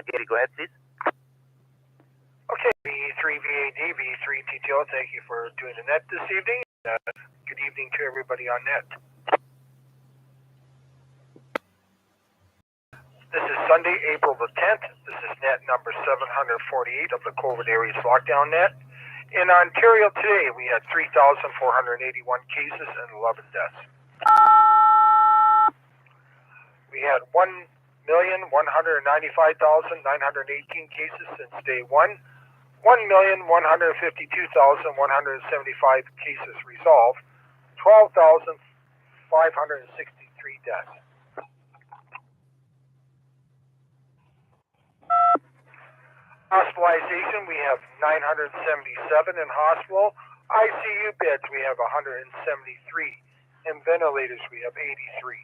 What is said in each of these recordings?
Gary, go ahead, please. Okay, V3VAD, V3TTO, thank you for doing the net this evening. Good evening to everybody on net. This is Sunday, April the 10th. This is net number 748 of the COVID areas lockdown net. In Ontario today, we had 3,481 cases and 11 deaths. We had 1,195,918 cases since day one. 1,152,175 cases resolved. 12,563 deaths. Hospitalization, we have 977 in hospital. ICU beds, we have 173. And ventilators, we have 83.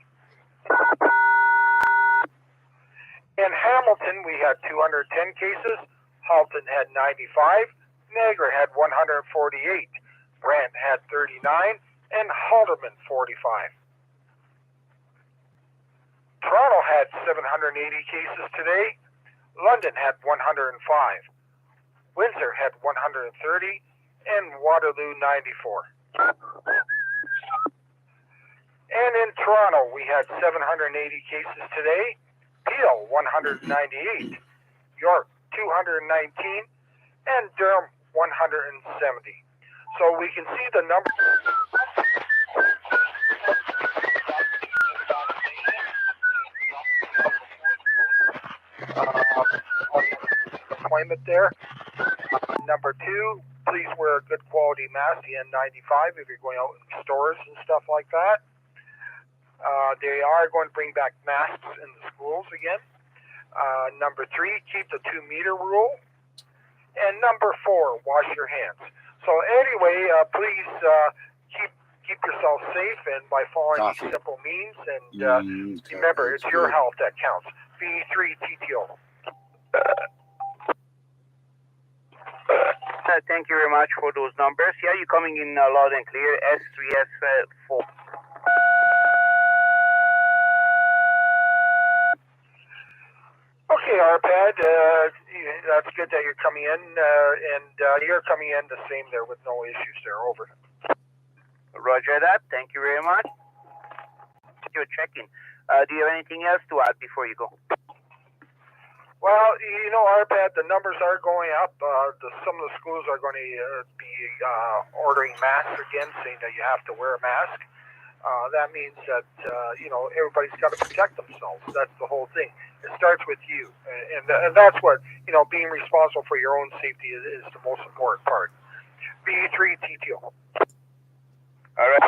In Hamilton, we had 210 cases. Halton had 95. Niagara had 148. Brant had 39. And Halderman, 45. Toronto had 780 cases today. London had 105, Windsor had 130, and Waterloo 94. And in Toronto, we had 780 cases today, Peel 198, York 219, and Durham 170. So we can see the number. Appointment there. Number two, please wear a good quality mask, the N95, if you're going out in stores and stuff like that. They are going to bring back masks in the schools again. Number three, keep the 2-meter rule. And number four, wash your hands. So anyway, please keep yourself safe and by following these simple means. And remember, it's your health that counts. V3TTO. Thank you very much for those numbers. Yeah, you're coming in loud and clear. S3S4. Okay, RPAD, that's good that you're coming in, and you're coming in the same there with no issues there. Over. Roger that. Thank you very much. You're checking. Do you have anything else to add before you go? Well, you know, RPAD, the numbers are going up. Some of the schools are going to be ordering masks again, saying that you have to wear a mask. That means that, you know, everybody's got to protect themselves. That's the whole thing. It starts with you. And that's what, you know, being responsible for your own safety is the most important part. V3TTO. All right.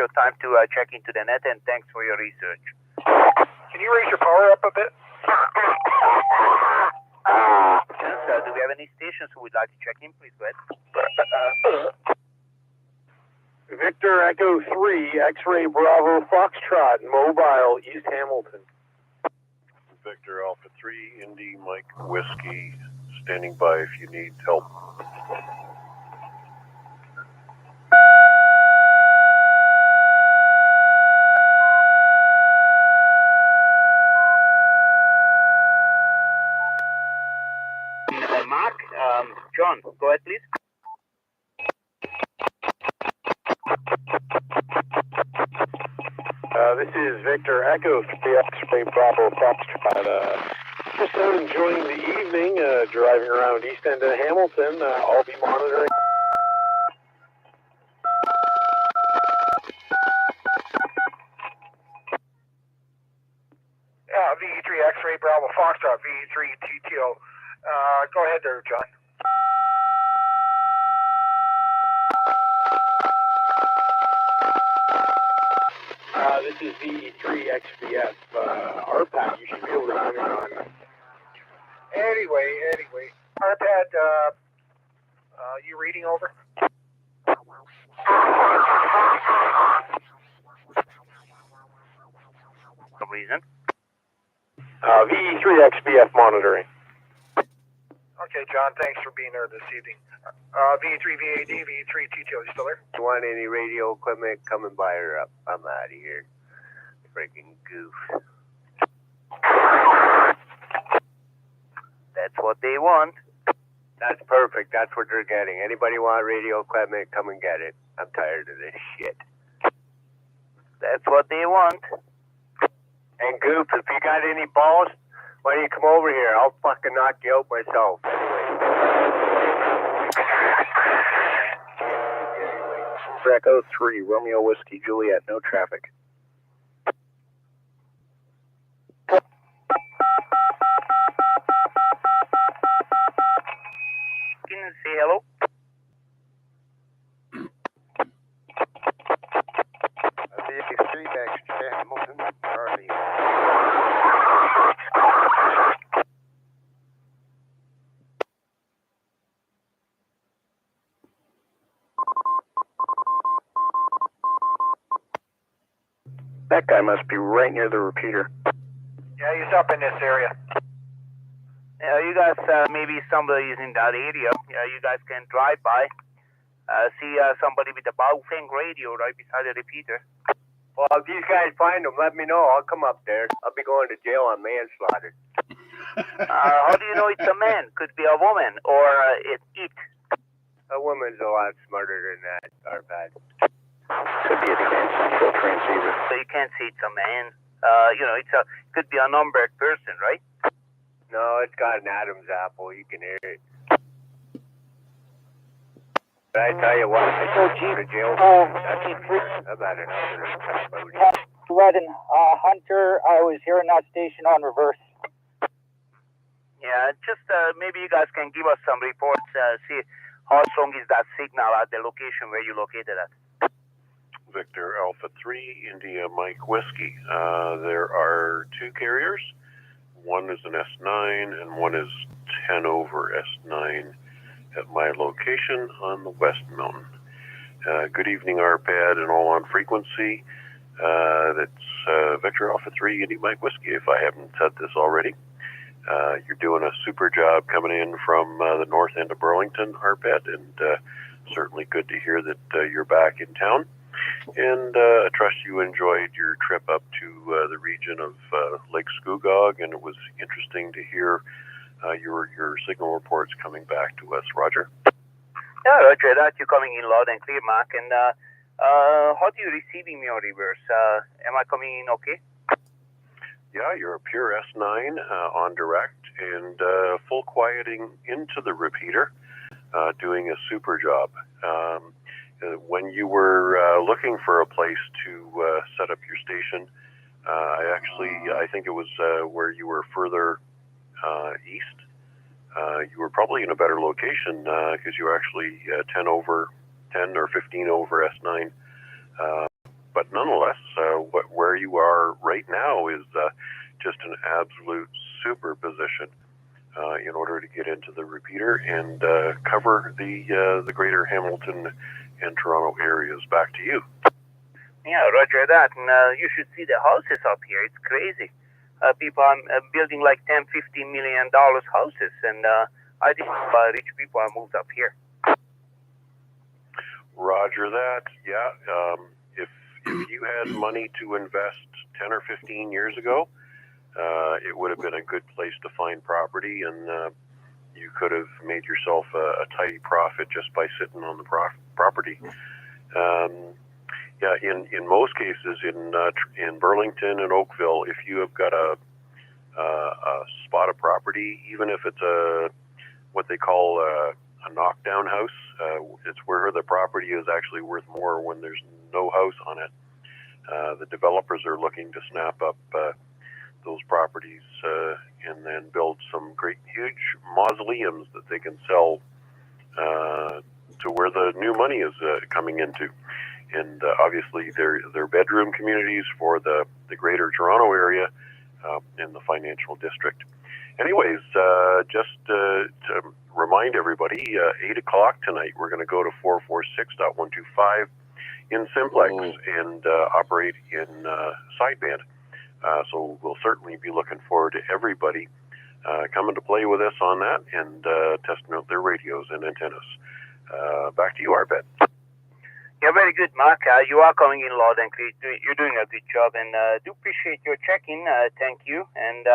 So time to check into the net, and thanks for your research. Can you raise your power up a bit? Do we have any stations who would like to check in? Please go ahead. Victor Echo 3, X-Ray Bravo Foxtrot, Mobile, East Hamilton. Victor Alpha 3, Indy Mike Whiskey, standing by if you need help. Mark, John, go ahead, please. This is Victor Echo 3, X-Ray Bravo Foxtrot. Just enjoying the evening, driving around East End of Hamilton. I'll be monitoring. V3 X-Ray Bravo Foxtrot, V3TTO. Go ahead there, John. This is V3XBF. RPAD, you should be able to hear me on. Anyway, RPAD, you reading over? Some reason. V3XBF monitoring. Okay, John, thanks for being there this evening. V3VAD, V3TTO, you still there? You want any radio equipment coming by or up? I'm out of here. Freaking goof. what they want. That's perfect. That's what they're getting. Anybody want radio equipment, come and get it. I'm tired of this shit. That's what they want. And Goop, if you got any balls, why don't you come over here? I'll fucking knock you out myself. Echo 3, Romeo Whiskey Juliet, no traffic. Can you say hello? Street extra Hamilton, Charlie. That guy must be right near the repeater. Yeah, he's up in this area. You guys, maybe somebody is in that area. You guys can drive by. See somebody with a Baofeng radio right beside the repeater. Well, if these guys find them, let me know. I'll come up there. I'll be going to jail on manslaughter. How do you know it's a man? Could be a woman or it's it. A woman's a lot smarter than that, Arpad. Could be a central transceiver. So you can't say it's a man. Could be a numbered person, right? No, it's got an Adam's apple. You can hear it. But I tell you what, I go to jail. That's about enough. 11, Hunter, I was hearing that station on reverse. Yeah, just maybe you guys can give us some reports, see how strong is that signal at the location where you located at. Victor Alpha 3, India Mike Whiskey. There are two carriers. One is an S9 and one is 10 over S9 at my location on the West Mountain. Good evening, RPAD and all on frequency. That's Victor Alpha 3, Indy Mike Whiskey, if I haven't said this already. You're doing a super job coming in from the north end of Burlington, RPAD, and certainly good to hear that you're back in town. And I trust you enjoyed your trip up to the region of Lake Scugog, and it was interesting to hear your signal reports coming back to us. Roger? Yeah, Roger that. You're coming in loud and clear, Mark. And how do you receiving me on reverse? Am I coming in okay? Yeah, you're a pure S9 on direct and full quieting into the repeater, doing a super job. When you were looking for a place to set up your station, I think it was where you were further east. You were probably in a better location because you were actually 10 or 15 over S9. But nonetheless, where you are right now is just an absolute super position in order to get into the repeater and cover the greater Hamilton and Toronto areas. Back to you. Yeah, Roger that. And you should see the houses up here. It's crazy. People are building like $10, $15 million houses, and I think rich people are moved up here. Roger that. Yeah. If you had money to invest 10 or 15 years ago, it would have been a good place to find property, and you could have made yourself a tidy profit just by sitting on the property. Yeah, in most cases, in Burlington and Oakville, if you have got a spot of property, even if it's what they call a knockdown house, it's where the property is actually worth more when there's no house on it. The developers are looking to snap up those properties and then build some great huge mausoleums that they can sell to where the new money is coming into. And obviously they're bedroom communities for the greater Toronto area in the financial district. Anyways, just to remind everybody, 8 o'clock tonight, we're going to go to 446.125 in simplex and operate in sideband. So we'll certainly be looking forward to everybody coming to play with us on that and testing out their radios and antennas. Back to you, Arbet. Yeah, very good, Mark. You are coming in loud and clear. You're doing a good job, and do appreciate your check-in. Thank you. And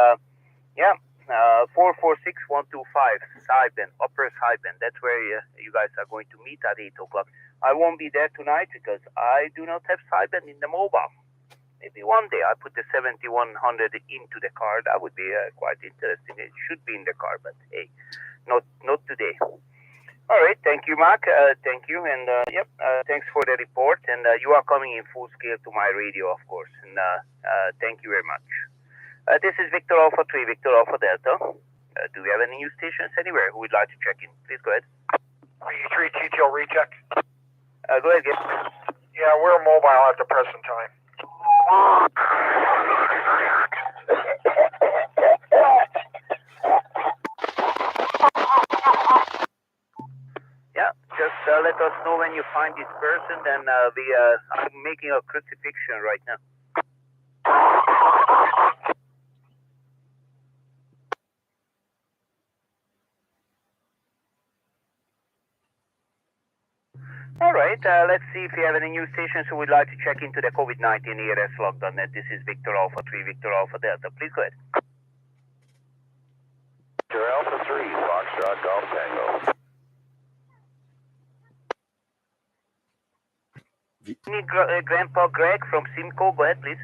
yeah, 446-125 Saiben, Upper Saiben. That's where you guys are going to meet at 8 o'clock. I won't be there tonight because I do not have Saiben in the mobile. Maybe one day I put the 7100 into the car. That would be quite interesting. It should be in the car, but hey, not today. All right, thank you, Mark. Thank you, and thanks for the report. And you are coming in full scale to my radio, of course. And thank you very much. This is Victor Alpha 3, Victor Alpha Delta. Do we have any news stations anywhere who would like to check in? Please go ahead. VE3 TTL recheck. Go ahead, Gil. Yeah, we're mobile at the present time. Yeah, just let us know when you find this person. Then I'm making a crucifixion right now. All right, let's see if we have any news stations who would like to check into the COVID-19 ERS log.net. This is Victor Alpha 3, Victor Alpha Delta. Please go ahead. Victor Alpha 3, Foxtrot Golf Tango. Need Grandpa Greg from Simcoe. Go ahead, please.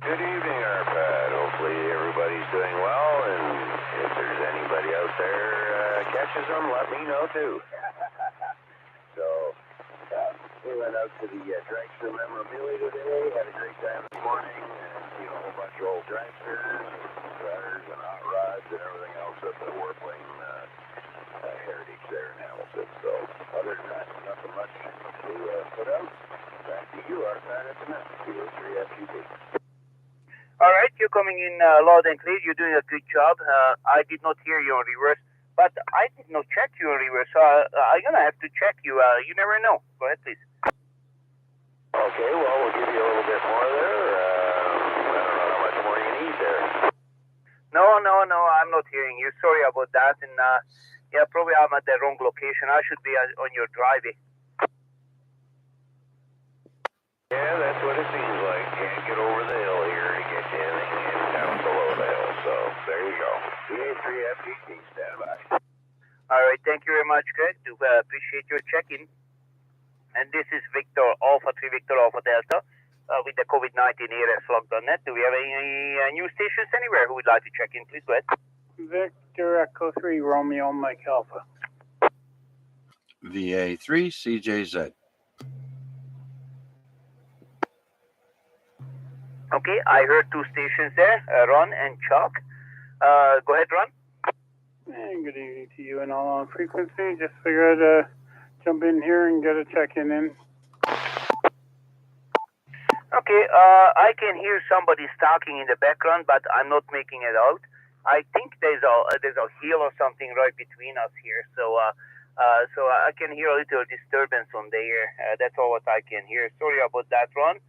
Good evening, Arpad. Hopefully everybody's doing well, and if there's anybody out there catches them, let me know too. So, we went out to the dragster memorabilia today, had a great time this morning, and seen a whole bunch of old dragsters, runners, and hot rods, and everything else at the Warpling heritage there in Hamilton. So, other than that, nothing much to put out. Back to you, Arpad, at the net, VA3FGB. All right, you're coming in loud and clear. You're doing a good job. I did not hear you on reverse, but I did not check you on reverse, so I'm going to have to check you. You never know. Go ahead, please. Okay, well, we'll give you a little bit more there. I don't know how much more you need there. No, I'm not hearing you. Sorry about that. And probably I'm at the wrong location. I should be on your driveway. Yeah, that's what it seems like. Can't get over the hill here to get you anything down below the hill. So there you go. VA3FGT, stand by. All right, thank you very much, Greg. Do appreciate your check-in. And this is Victor Alpha 3, Victor Alpha Delta with the COVID-19 ERS log.net. Do we have any news stations anywhere who would like to check in? Please go ahead. Victor Echo 3, Romeo Mike Alpha. VA3 CJZ. Okay, I heard two stations there, Ron and Chuck. Go ahead, Ron. And good evening to you and all on frequency. Just figured I'd jump in here and get a check-in in. Okay, I can hear somebody talking in the background, but I'm not making it out. I think there's a hill or something right between us here, so I can hear a little disturbance on the air. That's all what I can hear. Sorry about that, Ron.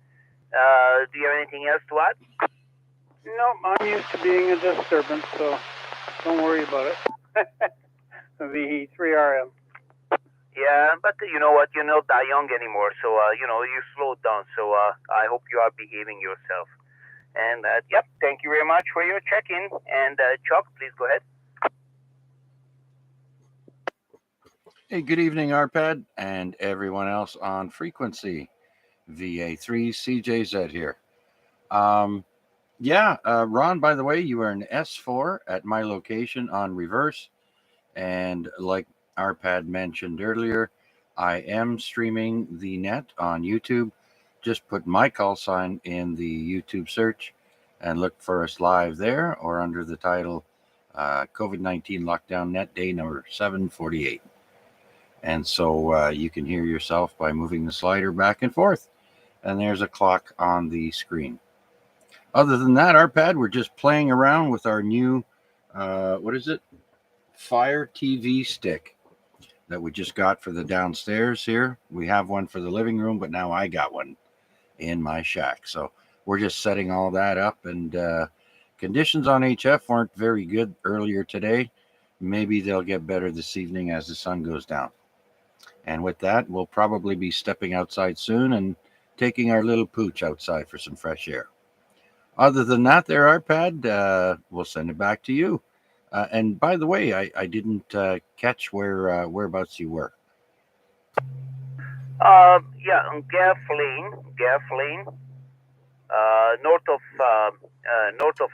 Do you have anything else to add? Nope, I'm used to being a disturbance, so don't worry about it. VE3RM. Yeah, but you know what? You're not that young anymore, so you slowed down. So I hope you are behaving yourself. And thank you very much for your check-in. And Chuck, please go ahead. Hey, good evening, Arpad, and everyone else on frequency. VA3 CJZ here. Ron, by the way, you are an S4 at my location on reverse. And like Arpad mentioned earlier, I am streaming the net on YouTube. Just put my call sign in the YouTube search and look for us live there or under the title COVID-19 Lockdown Net Day number 748. And so you can hear yourself by moving the slider back and forth. And there's a clock on the screen. Other than that, Arpad, we're just playing around with our new, Fire TV stick that we just got for the downstairs here. We have one for the living room, but now I got one in my shack. So we're just setting all that up. And conditions on HF weren't very good earlier today. Maybe they'll get better this evening as the sun goes down. And with that, we'll probably be stepping outside soon and taking our little pooch outside for some fresh air. Other than that, there, Arpad, we'll send it back to you. And by the way, I didn't catch whereabouts you were. Yeah, on Gaff Lane, north of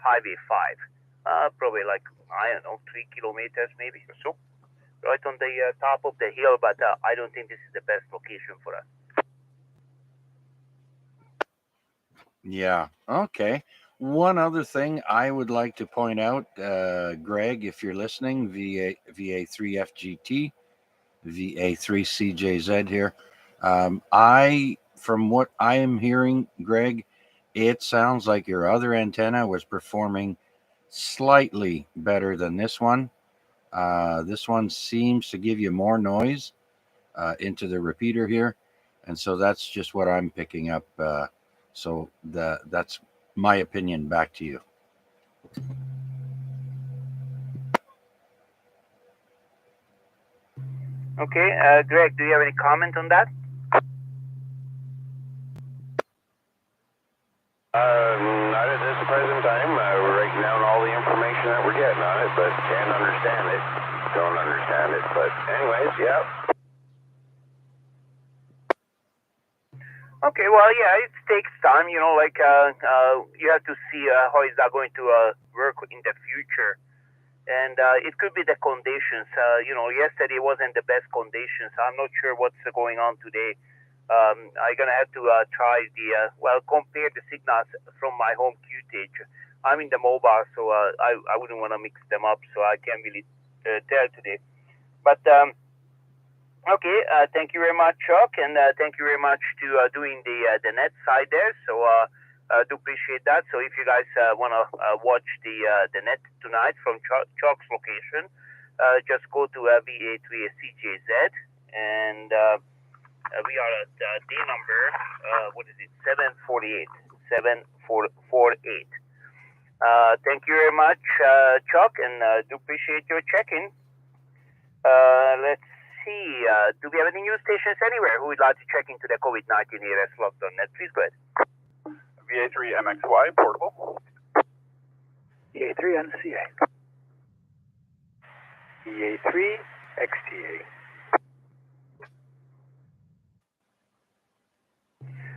Highway 5. Probably like, I don't know, 3 kilometers maybe or so. Right on the top of the hill, but I don't think this is the best location for us. Yeah. Okay. One other thing I would like to point out, Greg, if you're listening, VA3FGT, VA3CJZ here. From what I am hearing, Greg, it sounds like your other antenna was performing slightly better than this one. This one seems to give you more noise into the repeater here. And so that's just what I'm picking up. So that's my opinion. Back to you. Okay, Greg, do you have any comment on that? Not at this present time. We're writing down all the information that we're getting on it, but can't understand it. Don't understand it. But anyways, yeah. Okay, well, yeah, it takes time, you know, like you have to see how is that going to work in the future. And it could be the conditions. You know, yesterday wasn't the best conditions. I'm not sure what's going on today. I'm going to have to try compare the signals from my home QTH. I'm in the mobile, so I wouldn't want to mix them up, so I can't really tell today. But, okay, thank you very much, Chuck, and thank you very much to doing the net side there. So I do appreciate that. So if you guys want to watch the net tonight from Chuck's location, just go to VA3CJZ, and we are at day number, 748. 748. Thank you very much, Chuck, and do appreciate your check-in. Let's see. Do we have any news stations anywhere who would like to check into the COVID-19 ARS lockdown net? Please go ahead. VA3MXY portable. VA3NCA. VA3XTA.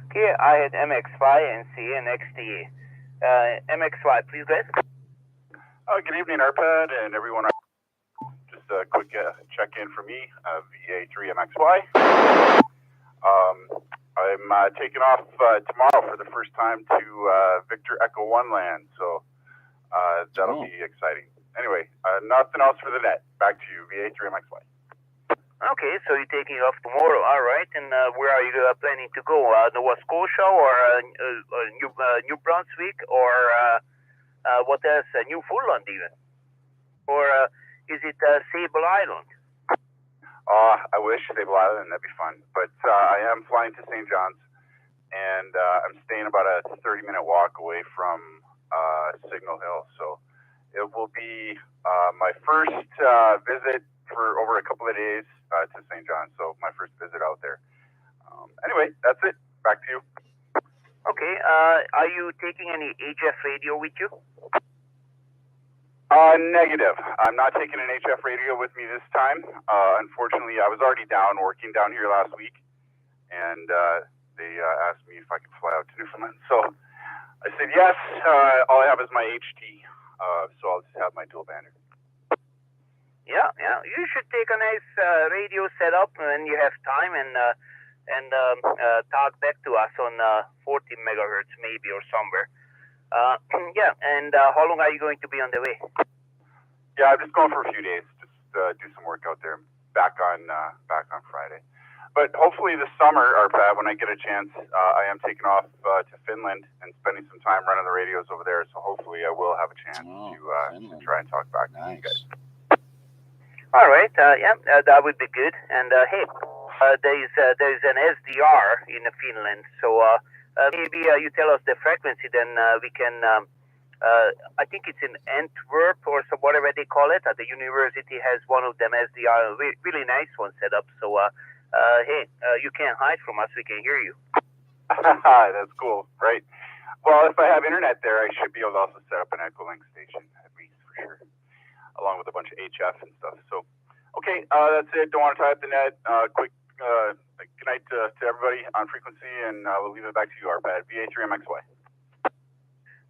Okay, I had MXY, NCA, and XTA. MXY, please go ahead. Good evening, Arpad, and everyone. Just a quick check-in for me, VA3MXY. I'm taking off tomorrow for the first time to Victor Echo 1 land, so that'll be exciting. Anyway, nothing else for the net. Back to you, VA3MXY. Okay, so you're taking off tomorrow, all right. And where are you planning to go? Nova Scotia or New Brunswick or what else? Newfoundland even? Or is it Sable Island? I wish Sable Island, that'd be fun. But I am flying to St. John's, and I'm staying about a 30-minute walk away from Signal Hill. So it will be my first visit for over a couple of days to St. John's. So my first visit out there. Anyway, that's it. Back to you. Okay. Are you taking any HF radio with you? Negative. I'm not taking an HF radio with me this time. Unfortunately, I was already working down here last week, and they asked me if I could fly out to Newfoundland. So I said yes. All I have is my HT, so I'll just have my dual bander. Yeah. You should take a nice radio setup when you have time and talk back to us on 14 megahertz maybe or somewhere. Yeah, and how long are you going to be on the way? Yeah, I'm just going for a few days. Just do some work out there. Back on Friday. But hopefully this summer, Arpad, when I get a chance, I am taking off to Finland and spending some time running the radios over there. So hopefully I will have a chance to try and talk back to you guys. All right. That would be good. And hey, there is an SDR in Finland, so maybe you tell us the frequency, then we can. I think it's in Antwerp or so, whatever they call it. The university has one of them SDR, really nice one set up. So hey, you can't hide from us. We can hear you. That's cool, right? Well, if I have internet there, I should be able to also set up an Echolink station, at least for sure, along with a bunch of HF and stuff. So, okay, that's it. Don't want to tie up the net. Quick good night to everybody on frequency, and we'll leave it back to you, RPAD. VA3MXY.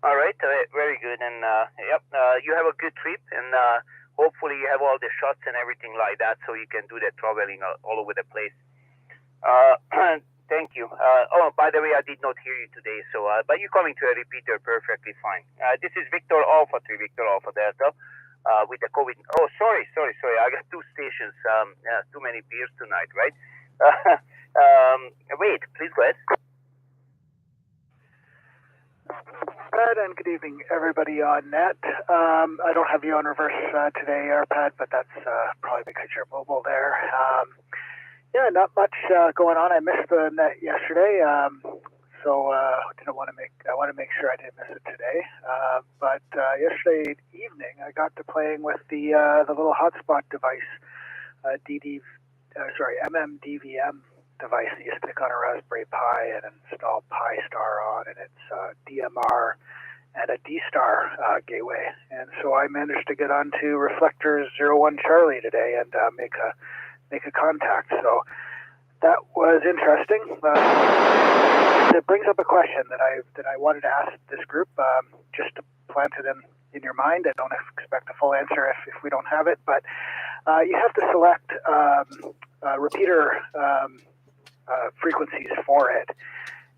All right, very good. And yep, you have a good trip, and hopefully you have all the shots and everything like that, so you can do the traveling all over the place. Thank you. Oh, by the way, I did not hear you today, so but you're coming to a repeater perfectly fine. This is Victor Alpha 3, Victor Alpha Delta, with the COVID. Oh, sorry. I got two stations. Too many beers tonight, right? Wait, please go ahead. Pat, and good evening, everybody on net. I don't have you on reverse today, Pat, but that's probably because you're mobile there. Yeah, not much going on. I missed the net yesterday, so didn't want to make. I want to make sure I didn't miss it today. But yesterday evening, I got to playing with the little hotspot device, MMDVM device that you stick on a Raspberry Pi and install Pi-Star on, and it's DMR and a D-Star gateway. And so I managed to get onto Reflectors 01 Charlie today and make a contact. So that was interesting. It brings up a question that I wanted to ask this group, just to plant it in your mind. I don't expect a full answer if we don't have it, but you have to select repeater frequencies for it.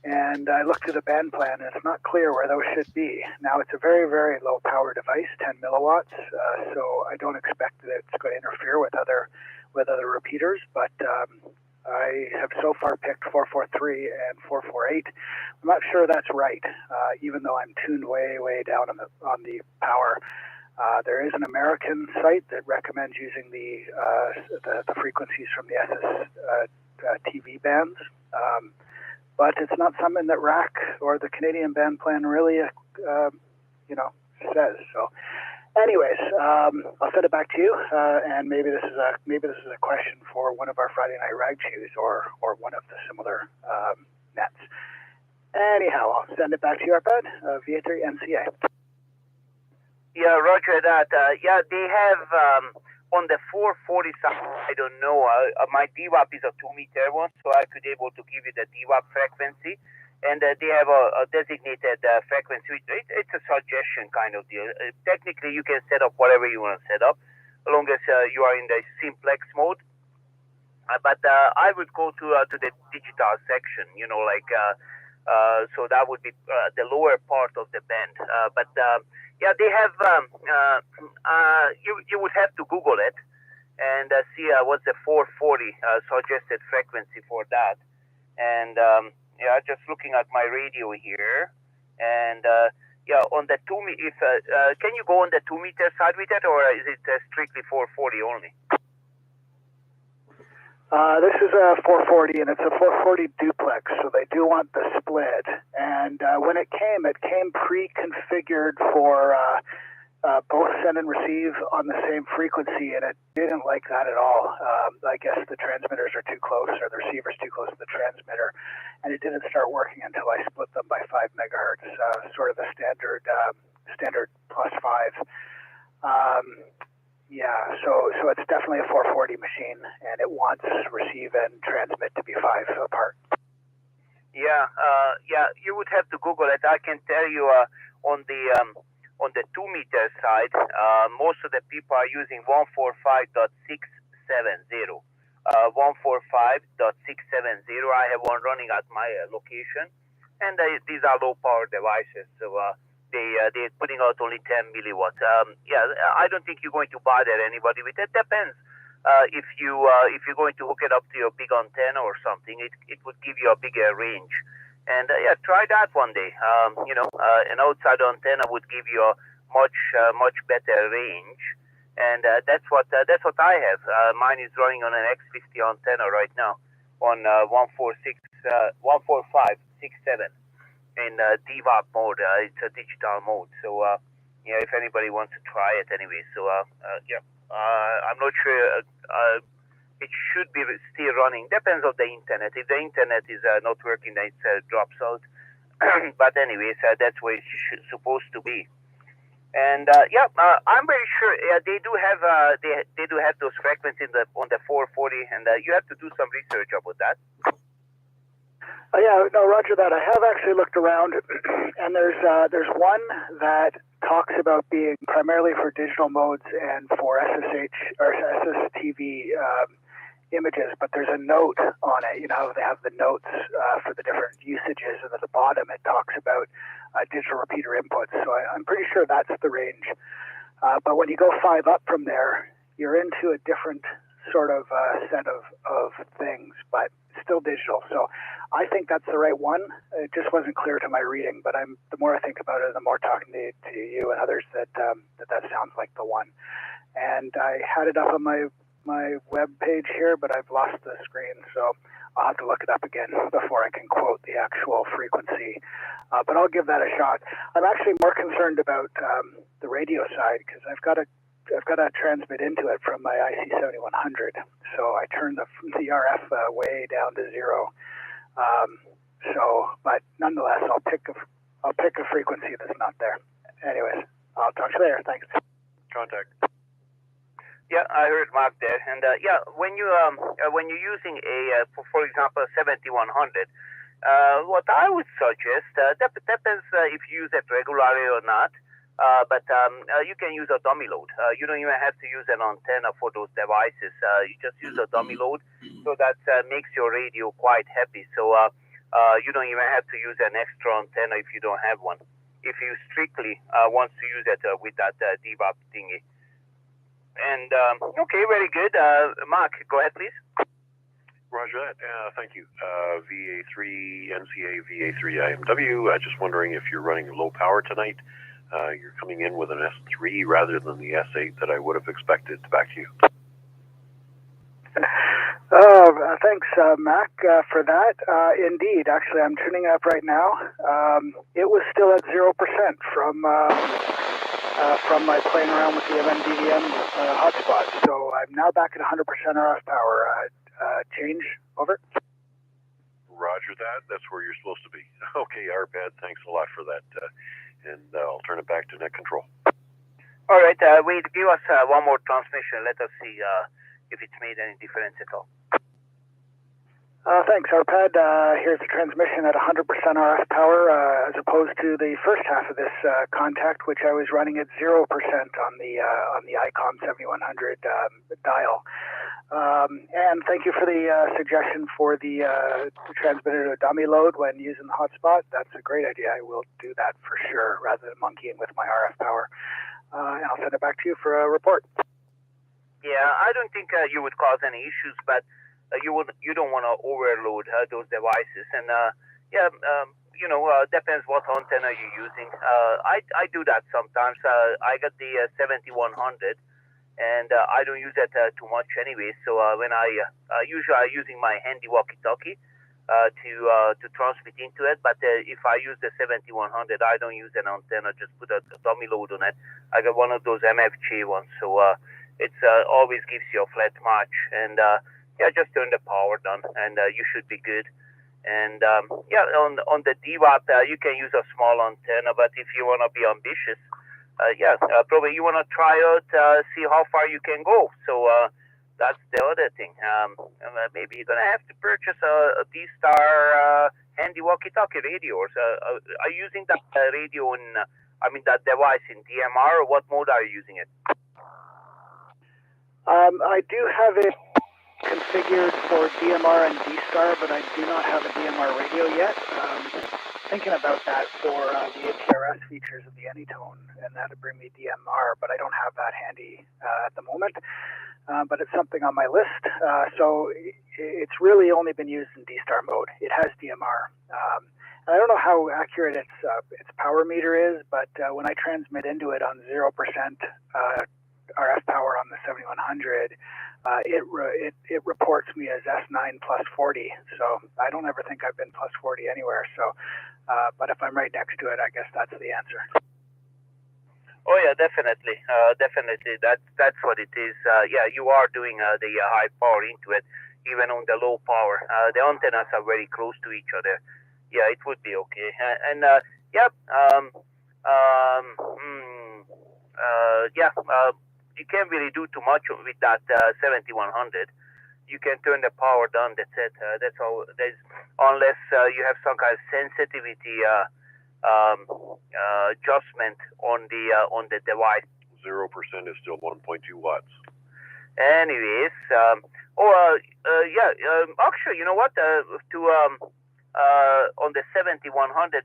And I looked at the band plan, and it's not clear where those should be. Now, it's a very, very low power device, 10 milliwatts, so I don't expect that it's going to interfere with other repeaters, but I have so far picked 443 and 448. I'm not sure that's right, even though I'm tuned way, way down on the power. There is an American site that recommends using the frequencies from the TV bands, but it's not something that RAC or the Canadian band plan really, says. So, anyways, I'll send it back to you, and maybe this is a question for one of our Friday Night Rag Chews or one of the similar nets. Anyhow, I'll send it back to you, RPAD, VA3 NCA. Yeah, roger that. Yeah, they have on the 440 side, I don't know. My DWAP is a 2-meter one, so I could able to give you the DWAP frequency. And they have a designated frequency. It's a suggestion kind of deal. Technically, you can set up whatever you want to set up, as long as you are in the simplex mode. But I would go to the digital section, so that would be the lower part of the band. But yeah, they have, you would have to Google it and see what's the 440 suggested frequency for that. And yeah, just looking at my radio here, and yeah, on the can you go on the 2-meter side with it, or is it strictly 440 only? This is a 440, and it's a 440 duplex, so they do want the split. And when it came pre-configured for both send and receive on the same frequency, and it didn't like that at all. I guess the transmitters are too close, or the receiver's too close to the transmitter, and it didn't start working until I split them by 5 megahertz, sort of the standard plus 5. Yeah, so it's definitely a 440 machine, and it wants receive and transmit to be 5 apart. Yeah, you would have to Google it. I can tell you on the 2-meter side, most of the people are using 145.670. 145.670. I have one running at my location, and these are low power devices, so they're putting out only 10 milliwatts. Yeah, I don't think you're going to bother anybody with it. Depends. If you're going to hook it up to your big antenna or something, it would give you a bigger range. And yeah, try that one day. An outside antenna would give you a much better range. And that's what I have. Mine is running on an X50 antenna right now on 145.67. In DWAP mode. It's a digital mode, so yeah, if anybody wants to try it anyway. So yeah, I'm not sure. It should be still running. Depends on the internet. If the internet is not working, then it drops out. but anyways, that's where it's supposed to be. And I'm very sure they do have they do have those frequencies on the 440, and you have to do some research about that. Yeah, no, Roger that. I have actually looked around, and there's one that talks about being primarily for digital modes and for SSH or SSTV images, but there's a note on it. You know, they have the notes for the different usages, and at the bottom it talks about digital repeater inputs. So I'm pretty sure that's the range. But when you go 5 up from there, you're into a different sort of set of things, but still digital. So I think that's the right one. It just wasn't clear to my reading, but the more I think about it, the more talking to you and others that sounds like the one. And I had it up on my web page here, but I've lost the screen, so I'll have to look it up again before I can quote the actual frequency. But I'll give that a shot. I'm actually more concerned about the radio side because I've got to transmit into it from my IC7100. So I turned the RF way down to 0. But nonetheless, I'll pick a frequency that's not there. Anyways, I'll talk to you later. Thanks. Contact. Yeah, I heard Mark there, and when you're using for example, 7100, what I would suggest depends if you use it regularly or not. But you can use a dummy load. You don't even have to use an antenna for those devices. You just use a dummy load, so that makes your radio quite heavy. So you don't even have to use an extra antenna if you don't have one. If you strictly want to use it with that DVAP thingy. And okay, very good. Mark, go ahead, please. Roger that. Thank you. VA3 NCA VA3 IMW. Just wondering if you're running low power tonight. You're coming in with an S3 rather than the S8 that I would have expected. Back to you. Thanks, Mac, for that. Indeed, actually, I'm tuning up right now. It was still at 0% from my playing around with the MNDVM hotspot. So I'm now back at 100% RF power. Change, over. Roger that. That's where you're supposed to be. Okay, RPAD, thanks a lot for that. And I'll turn it back to net control. All right, wait, give us one more transmission. Let us see if it's made any difference at all. Thanks, RPAD. Here's the transmission at 100% RF power, as opposed to the first half of this contact, which I was running at 0% on the ICOM 7100 dial. And thank you for the suggestion for the transmitter to a dummy load when using the hotspot. That's a great idea. I will do that for sure, rather than monkeying with my RF power. And I'll send it back to you for a report. Yeah, I don't think you would cause any issues, but you don't want to overload those devices. And depends what antenna you're using. I do that sometimes. I got the 7100. And I don't use that too much anyway. So when usually I'm using my handy walkie-talkie to transmit into it. But if I use the 7100, I don't use an antenna. Just put a dummy load on it. I got one of those MFJ ones, so it's always gives you a flat match. And just turn the power down, and you should be good. And on the DVAP, you can use a small antenna. But if you want to be ambitious, probably you want to try out, see how far you can go. So that's the other thing. Maybe you're going to have to purchase a D-Star handy walkie-talkie radio. Are you using that radio that device in DMR, or what mode are you using it? I do have it configured for DMR and D-Star, but I do not have a DMR radio yet. Thinking about that for the ATRS features of the Anytone, and that would bring me DMR, but I don't have that handy at the moment. But it's something on my list. So it's really only been used in D-Star mode. It has DMR. And I don't know how accurate its power meter is, but when I transmit into it on 0% RF power on the 7100, it reports me as S9 plus 40. So I don't ever think I've been plus 40 anywhere. So, but if I'm right next to it, I guess that's the answer. Oh yeah, definitely, definitely. That's what it is. You are doing the high power into it, even on the low power. The antennas are very close to each other, yeah, it would be okay. And yep, you can't really do too much with that 7100. You can turn the power down. That's it. That's all. Unless you have some kind of sensitivity adjustment on the device. 0% is still 1.2 watts. Anyways, actually, you know what? On the 7100,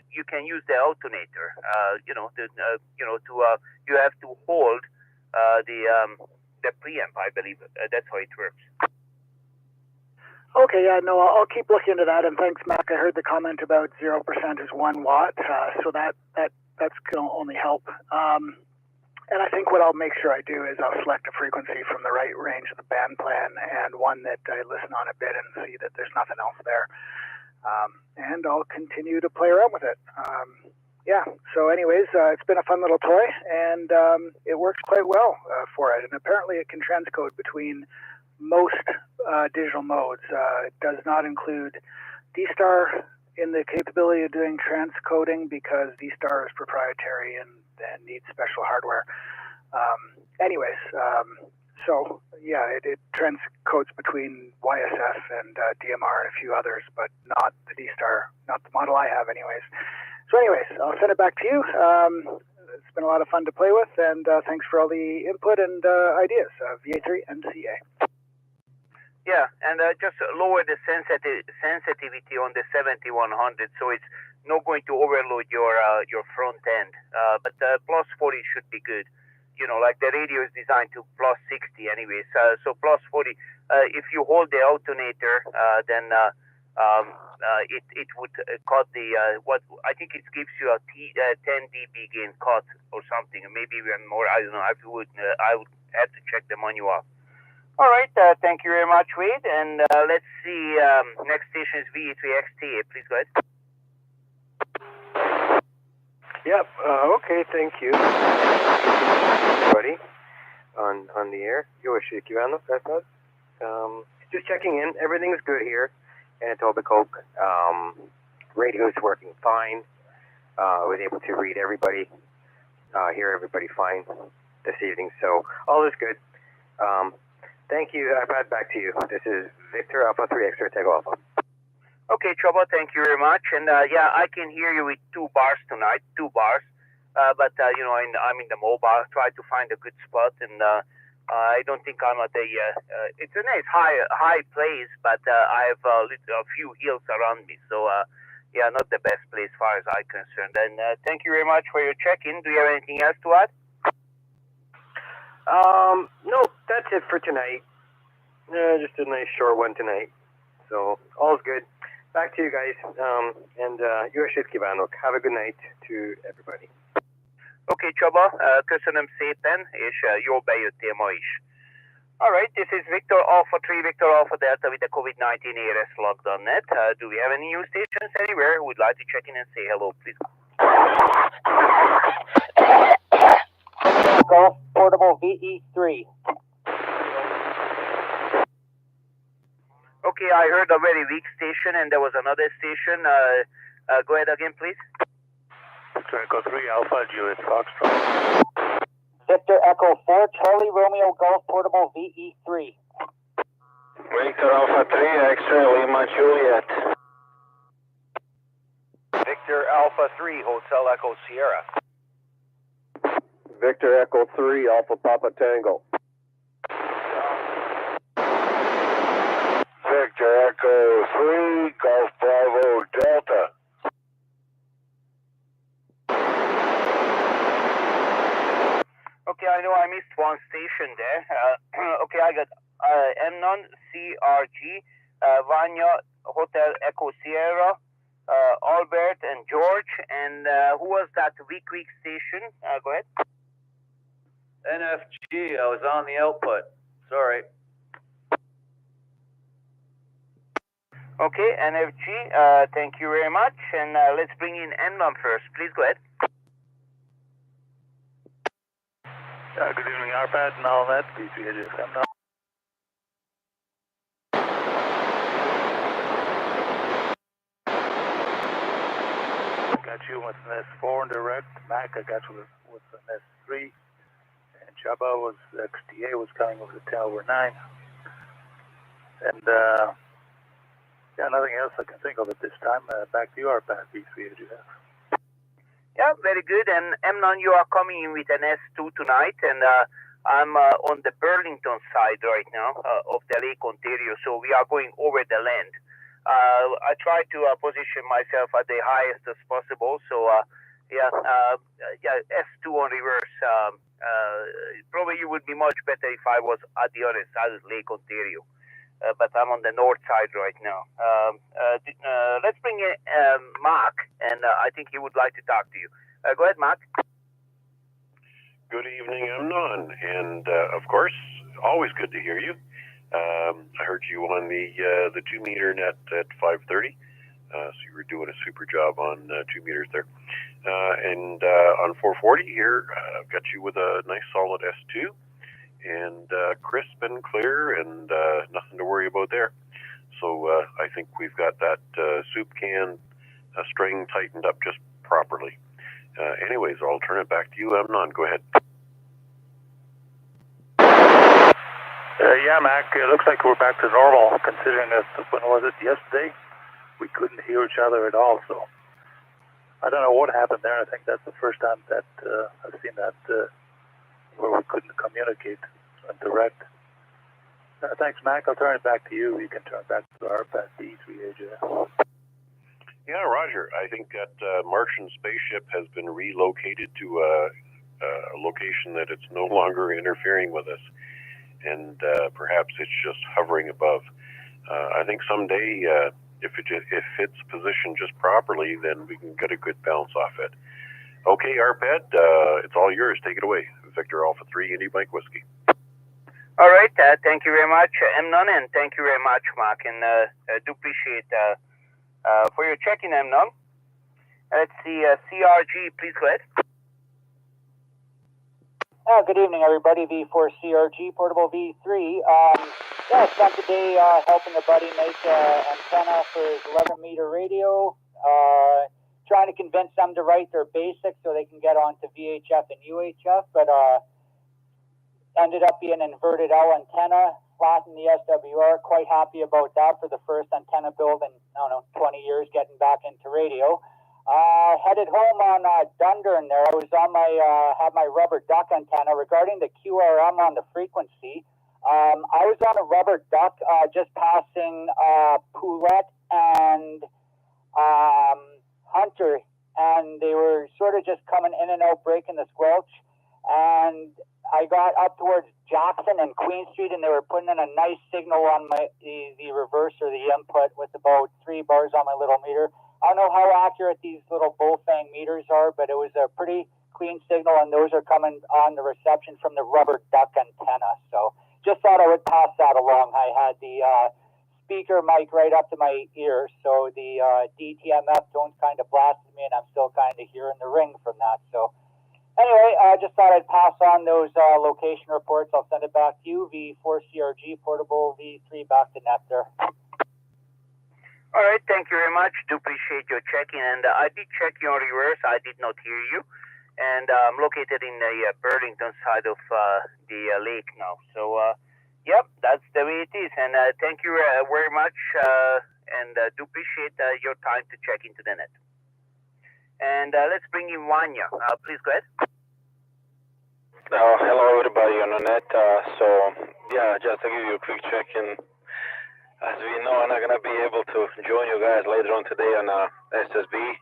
you can use the alternator. You have to hold the preamp. I believe that's how it works. Okay, yeah, no, I'll keep looking into that. And thanks, Mac. I heard the comment about 0% is 1 watt, so that's going to only help. And I think what I'll make sure I do is I'll select a frequency from the right range of the band plan and one that I listen on a bit and see that there's nothing else there. And I'll continue to play around with it. So anyways, it's been a fun little toy, and it works quite well for it. And apparently it can transcode between most digital modes. It does not include D-Star in the capability of doing transcoding because D-Star is proprietary and needs special hardware. So yeah, it transcodes between YSF and DMR and a few others, but not the D-Star, not the model I have anyways. So anyways, I'll send it back to you. It's been a lot of fun to play with, and thanks for all the input and ideas, VA3 and CA. Yeah, and just lower the sensitivity on the 7100, so it's not going to overload your front end. But plus 40 should be good. You know, like the radio is designed to plus 60 anyways. So plus 40, if you hold the alternator, then it would cut the what I think it gives you a 10 dB gain cut or something, maybe even more. I don't know. I would have to check the manual. All right, thank you very much, Wade. And let's see, next station is VE3XTA. Please go ahead. Yep, okay, thank you. Everybody on the air. Yoshi Kivano, just checking in. Everything's good here in Etobicoke. Radio is working fine. I was able to read everybody, hear everybody fine this evening, so all is good. Thank you. iPad, back to you. This is Victor Alpha 3 Extra Tango Alpha. Okay, Trouble, thank you very much. And yeah, I can hear you with 2 bars tonight, 2 bars. But I'm in the mobile. Try to find a good spot, and I don't think I'm at the. It's a nice high place, but I have a few hills around me. So yeah, not the best place as far as I'm concerned. And thank you very much for your check-in. Do you have anything else to add? No, that's it for tonight. Just a nice short one tonight. So, all's good. Back to you guys. And Yoshit Kivanok. Have a good night to everybody. Oké, Csaba, köszönöm szépen, és jól bejöttél ma is. Alright, this is Victor Alpha 3, Victor Alpha Delta with the COVID-19 ARS logged.net. Do we have any new stations anywhere who would like to check in and say hello, please? Golf Portable VE3. Okay, I heard a very weak station and there was another station. Go ahead again, please. Victor Echo 3 Alpha, Juliet Foxtrot. Victor Echo 4, Charlie Romeo Golf Portable VE3. Victor Alpha 3, X-ray Lima Juliet. Victor Alpha 3, Hotel Echo Sierra. Victor Echo 3, Alpha Papa Tango. Victor Echo 3, Golf Bravo Delta. Okay, I know I missed one station there. Okay, I got Mnon, CRG, Vanya, Hotel Echo Sierra, Albert and George, and who was that weak station? Go ahead. NFG, I was on the output. Sorry. Okay, NFG, thank you very much. And let's bring in Mnon first. Please go ahead. Good evening, RPAD and all that. B3HFM now. you with an S4 and direct. Mac I got with an S3. And Chaba was, XTA was coming with a 10 over 9. And, yeah, nothing else I can think of at this time. Back to you, RPAD V3AGF. Yeah, very good. And Amnon, you are coming in with an S2 tonight, and I'm on the Burlington side right now of the Lake Ontario, so we are going over the land. I try to position myself at the highest as possible, so yeah, S2 on reverse. Probably it would be much better if I was at the other side of Lake Ontario. But I'm on the north side right now. Let's bring in Mark, and I think he would like to talk to you. Go ahead, Mark. Good evening, Amnon, and of course, always good to hear you. I heard you on the 2 meter net at 5:30, so you were doing a super job on 2 meters there. And on 440 here, I've got you with a nice solid S2. And crisp and clear, and nothing to worry about there. So I think we've got that soup can string tightened up just properly. Anyways, I'll turn it back to you, Amnon. Go ahead. Yeah, Mac, it looks like we're back to normal, considering that, when was it, yesterday? We couldn't hear each other at all, so I don't know what happened there. I think that's the first time that I've seen that where we couldn't communicate direct. Thanks, Mac. I'll turn it back to you. You can turn it back to RPAD V3AGF. Yeah, Roger. I think that Martian spaceship has been relocated to a location that it's no longer interfering with us, and perhaps it's just hovering above. I think someday, if it's positioned just properly, then we can get a good bounce off it. Okay, RPAD, it's all yours. Take it away. Victor Alpha 3, Indy Mike Whiskey. All right. Thank you very much, Amnon, and thank you very much, Mark. And I do appreciate for your check-in, Amnon. Let's see, CRG, please go ahead. Good evening, everybody. V4CRG, Portable V3. Yeah, spent the day helping a buddy make antenna for his 11-meter radio. Trying to convince them to write their basics so they can get onto VHF and UHF, but ended up being an inverted L antenna, flattened the SWR. Quite happy about that for the first antenna build in, 20 years, getting back into radio. Headed home on Dundurn there. I was on had my rubber duck antenna. Regarding the QRM on the frequency, I was on a rubber duck just passing Poulette and Hunter, and they were sort of just coming in and out, breaking the squelch. And I got up towards Jackson and Queen Street, and they were putting in a nice signal on the reverse or the input with about 3 bars on my little meter. I don't know how accurate these little bullfang meters are, but it was a pretty clean signal, and those are coming on the reception from the rubber duck antenna. So just thought I would pass that along. I had the speaker mic right up to my ear, so the DTMF tones kind of blasted me, and I'm still kind of hearing the ring from that. So anyway, I just thought I'd pass on those location reports. I'll send it back to you, V4CRG, Portable V3, back to net there. All right, thank you very much. Do appreciate your checking, and I did check you on reverse. I did not hear you, and I'm located in the Burlington side of the lake now. So, yep, that's the way it is, and thank you very much, and do appreciate your time to check into the net. And let's bring in Wanya. Please go ahead. Hello, everybody on the net. So, yeah, just to give you a quick check-in. As we know, I'm not going to be able to join you guys later on today on SSB.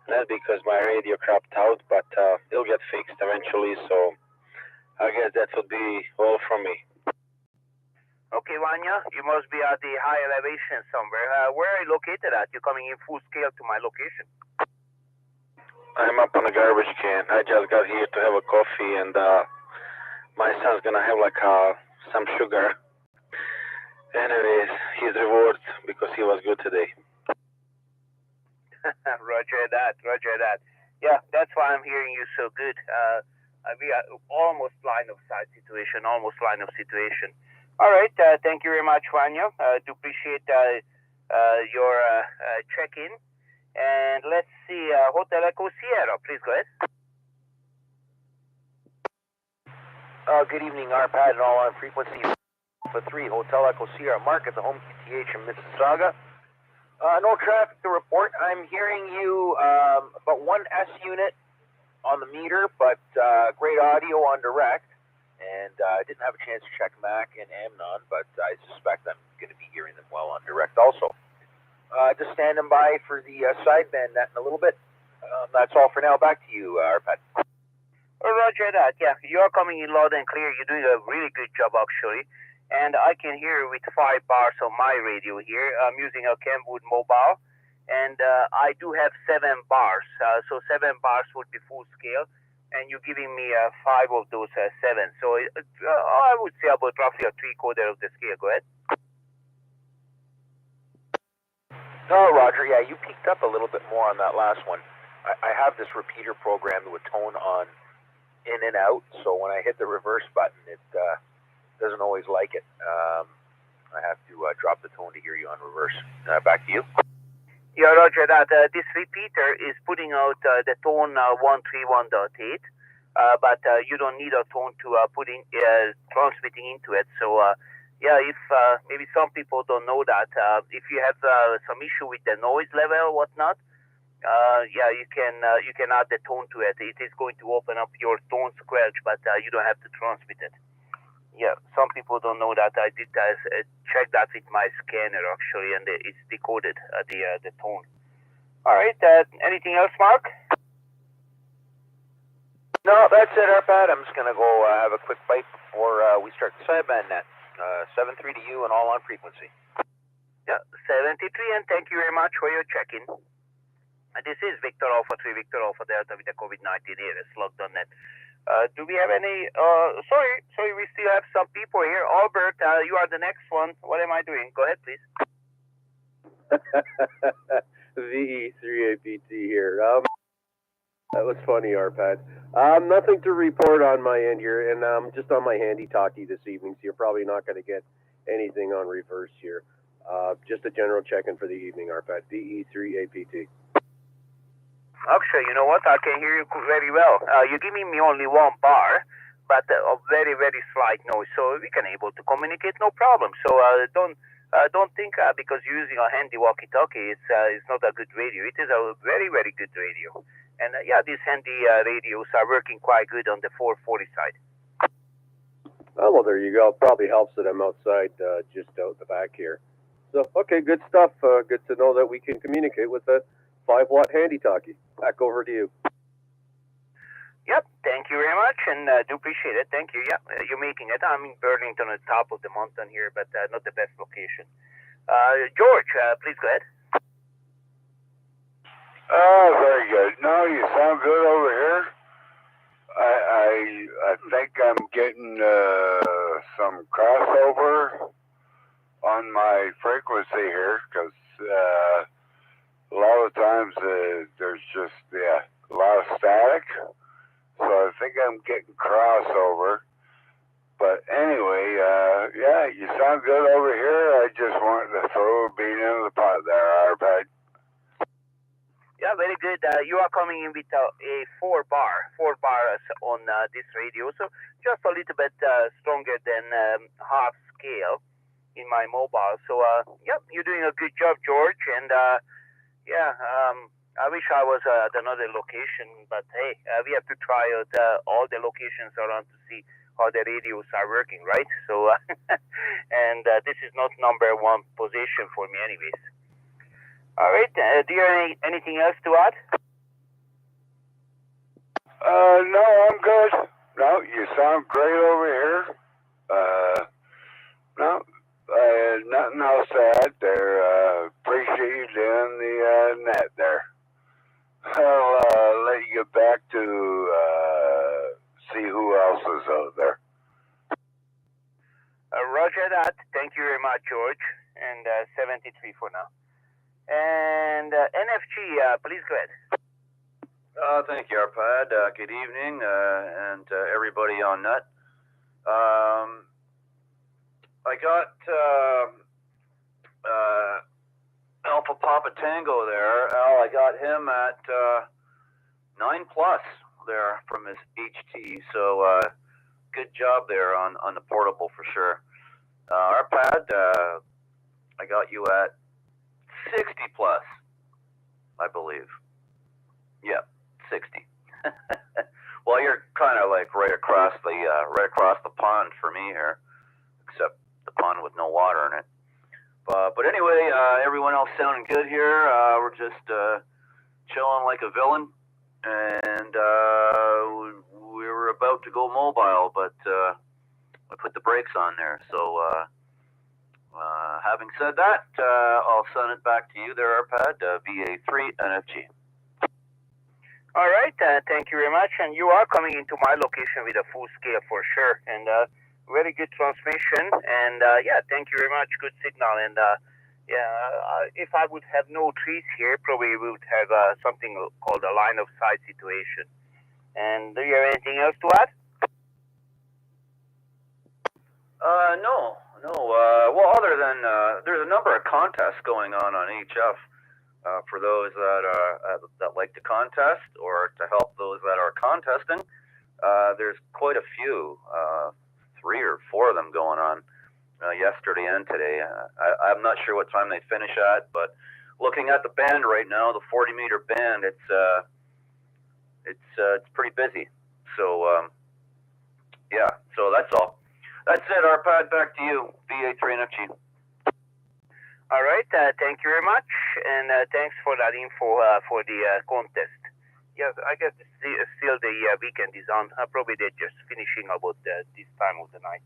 That's because my radio crapped out, but it'll get fixed eventually, so I guess that would be all from me. Okay, Wanya, you must be at the high elevation somewhere. Where are you located at? You're coming in full scale to my location. I'm up on a garbage can. I just got here to have a coffee, and my son's going to have like some sugar. Anyways, his reward because he was good today. Roger that. Yeah, that's why I'm hearing you so good. We are almost line of situation. All right, thank you very much, Wanya. Do appreciate your check-in. And let's see, Hotel Echo Sierra, please go ahead. Good evening, RPAD and all on frequency for 3, Hotel Echo Sierra, Mark at the home QTH in Mississauga. No traffic to report. I'm hearing you about 1 S unit on the meter, but great audio on direct. And I didn't have a chance to check Mac and Amnon, but I suspect I'm going to be hearing them well on direct also. Just standing by for the sideband net in a little bit. That's all for now. Back to you, RPAD. Roger that. Yeah, you're coming in loud and clear. You're doing a really good job, actually. And I can hear you with 5 bars on my radio here. I'm using a Kenwood mobile. And I do have 7 bars. So 7 bars would be full scale. And you're giving me 5 of those 7. So I would say about roughly a 3/4 of the scale. Go ahead. Oh, Roger, yeah, you peaked up a little bit more on that last one. I have this repeater program that would tone on in and out, so when I hit the reverse button, it doesn't always like it. I have to drop the tone to hear you on reverse. Back to you. Yeah, Roger that. This repeater is putting out the tone 131.8, but you don't need a tone to put in transmitting into it. So yeah, if maybe some people don't know that, if you have some issue with the noise level or whatnot, yeah, you can add the tone to it. It is going to open up your tone squelch, but you don't have to transmit it. Yeah, some people don't know that. I did check that with my scanner actually, and it's decoded the tone. All right. Anything else, Mark? No, that's it, RPAD. I'm just gonna go have a quick bite before we start the sideband net. 7-3 to you and all on frequency. Yeah, 73, and thank you very much for your check-in. This is Victor Alpha 3, Victor Alpha Delta with the COVID-19 here, slug.net. Do we have any, sorry, we still have some people here. Albert, you are the next one. What am I doing? Go ahead, please. VE3APT here. That was funny, RPAD. Nothing to report on my end here, and I'm just on my handy-talkie this evening, so you're probably not going to get anything on reverse here. Just a general check-in for the evening, RPAD. VE3APT. Actually, you know what? I can hear you very well. You're giving me only 1 bar, but a very, very slight noise, so we can able to communicate, no problem. So don't think because you're using a handy walkie-talkie, it's not a good radio. It is a very, very good radio. And yeah, these handy radios are working quite good on the 440 side. Oh, well, there you go. Probably helps that I'm outside, just out the back here. So, okay, good stuff. Good to know that we can communicate with a 5-watt handy-talkie. Back over to you. Yep, thank you very much, and do appreciate it. Thank you. Yeah, you're making it. I'm in Burlington, at the top of the mountain here, but not the best location. George, please go ahead. Oh, very good. No, you sound good over here. I think I'm getting some crossover on my frequency here, because a lot of times there's just a lot of static. So I think I'm getting crossover. But anyway, yeah, you sound good over here. I just wanted to throw a bean into the pot there, RPAD. Yeah, very good. You are coming in with a 4 bar on this radio, so just a little bit stronger than half scale in my mobile. So, yep, you're doing a good job, George. And yeah, I wish I was at another location, but hey, we have to try out all the locations around to see how the radios are working, right? So, and this is not number 1 position for me, anyways. All right. Do you have anything else to add? No, I'm good. No, you sound great over here. No, nothing else to add there. Appreciate you doing the net there. I'll let you get back to see who else is out there. Roger that. Thank you very much, George. And 73 for now. And NFG, please go ahead. Thank you, RPAD. Good evening, and everybody on net. I got Alpha Papa Tango there. Al, I got him at 9+ there from his HT. So good job there on the portable for sure. Our pad, I got you at 60+, I believe. Yeah, 60. Well, you're kind of like right across the pond for me here, except the pond with no water in it. But anyway, everyone else sounding good here. We're just chilling like a villain, and we were about to go mobile, but I put the brakes on there. So having said that, I'll send it back to you there, Arpad, VA3 NFG. All right, thank you very much. And you are coming into my location with a full scale for sure, and very good transmission. And yeah, thank you very much. Good signal. And if I would have no trees here, probably we would have something called a line of sight situation. And do you have anything else to add? No. Well, other than there's a number of contests going on HF. For those that like to contest or to help those that are contesting, there's quite a few, 3 or 4 of them going on yesterday and today. I'm not sure what time they finish at, but looking at the band right now, the 40-meter band, it's pretty busy. So yeah, so that's all. That's it, Arpad. Back to you, VA3 NFG. All right, thank you very much, and thanks for that info for the contest. Yes, I guess still the weekend is on. Probably they're just finishing about this time of the night.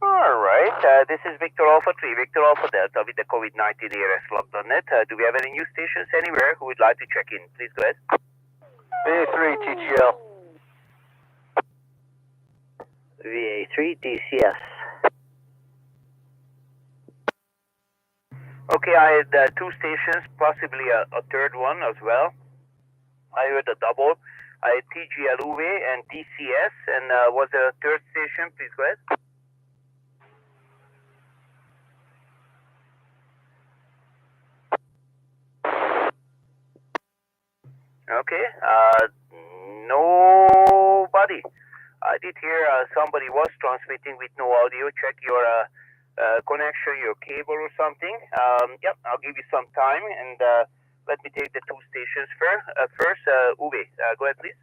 All right, this is Victor Alpha 3, Victor Alpha Delta with the COVID-19 ARSLog.net. Do we have any news stations anywhere who would like to check in? Please go ahead. VA3 TGL. VA3 DCS. Okay, I had 2 stations, possibly a third one as well. I heard a double. I had TGL UV and DCS, and was there a third station? Please go ahead. Okay, nobody. I did hear somebody was transmitting with no audio. Check your connection, your cable or something. Yep, I'll give you some time, and let me take the 2 stations first. Uwe, go ahead, please.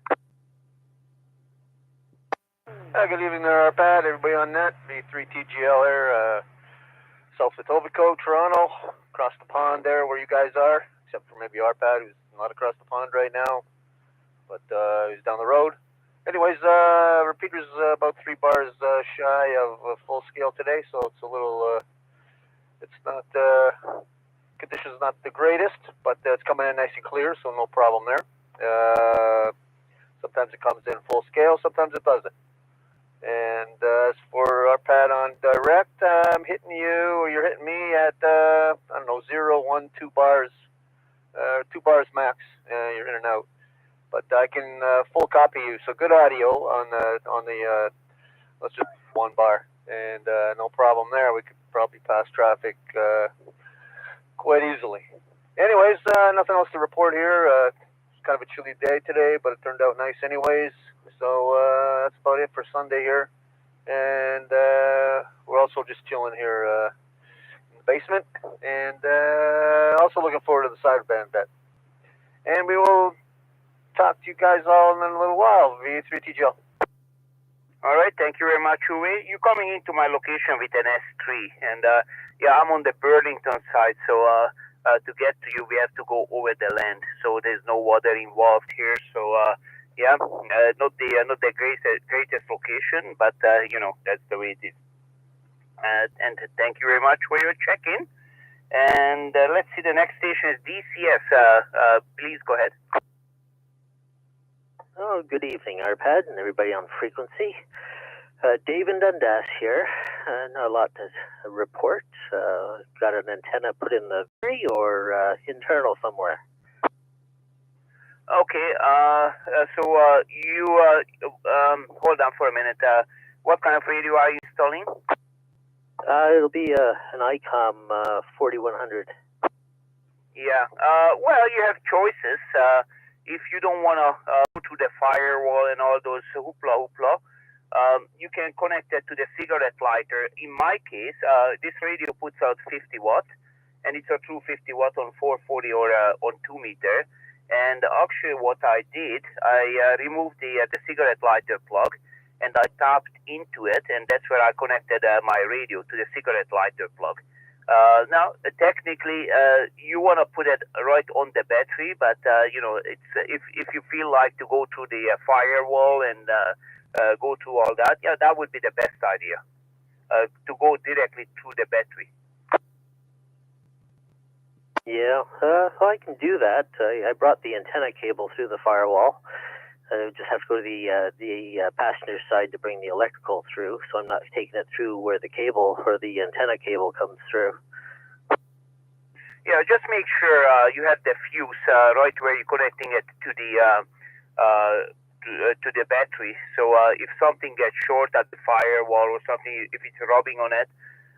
Good evening there, Arpad. Everybody on net. V3 TGL here, South Etobicoke, Toronto, across the pond there where you guys are, except for maybe Arpad, who's not across the pond right now, but he's down the road. Anyways, repeater's about 3 bars shy of full scale today, so it's a little, it's not, conditions not the greatest, but it's coming in nice and clear, so no problem there. Sometimes it comes in full scale, sometimes it doesn't. And as for our pad on direct, I'm hitting you, or you're hitting me at, I don't know, 0, 1, 2 bars, 2 bars max, you're in and out. But I can full copy you, so good audio on the let's just 1 bar, and no problem there. We could probably pass traffic quite easily. Anyways, nothing else to report here. It's kind of a chilly day today, but it turned out nice anyways. So that's about it for Sunday here, and we're also just chilling here in the basement, and also looking forward to the sideband bet. And we will talk to you guys all in a little while. V3 TGL. All right, thank you very much, Uwe. You're coming into my location with an S3, and yeah, I'm on the Burlington side, so to get to you, we have to go over the land, so there's no water involved here. So yeah, not the greatest location, but you know, that's the way it is. And thank you very much for your check-in. And let's see, the next station is DCS. Please go ahead. Oh, good evening, Arpad, and everybody on frequency. Dave in Dundas here. Not a lot to report. Got an antenna put in the tree or internal somewhere. Okay, so you hold on for a minute. What kind of radio are you installing? It'll be an ICOM 4100. Yeah. Well, you have choices. If you don't want to go to the firewall and all those hoopla, you can connect it to the cigarette lighter. In my case, this radio puts out 50 watt, and it's a true 50 watt on 440 or on 2 meter. And actually, what I did, I removed the cigarette lighter plug, and I tapped into it, and that's where I connected my radio to the cigarette lighter plug. Now, technically, you want to put it right on the battery, but it's if you feel like to go through the firewall and go through all that, yeah, that would be the best idea. To go directly through the battery. Yeah, I can do that. I brought the antenna cable through the firewall. I just have to go to the passenger side to bring the electrical through, so I'm not taking it through where the cable or the antenna cable comes through. Yeah, just make sure you have the fuse right where you're connecting it to the battery. So if something gets short at the firewall or something, if it's rubbing on it,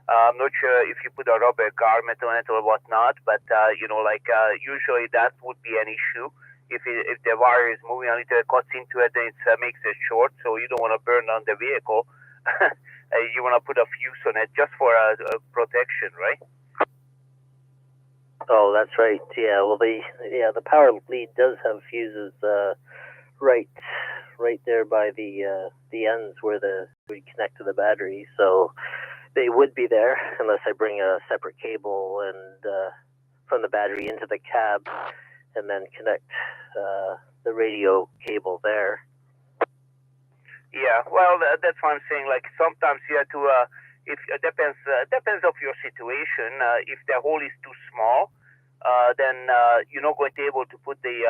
I'm not sure if you put a rubber garment on it or whatnot, but usually that would be an issue. If the wire is moving a little, cuts into it, then it makes it short, so you don't want to burn on the vehicle. You want to put a fuse on it just for protection, right? Oh, that's right. Yeah, well, the power lead does have fuses right there by the ends where we connect to the battery, so they would be there unless I bring a separate cable and from the battery into the cab and then connect the radio cable there. Yeah, well, that's what I'm saying. Like sometimes you have to, if it depends of your situation. If the hole is too small, then you're not going to be able to put the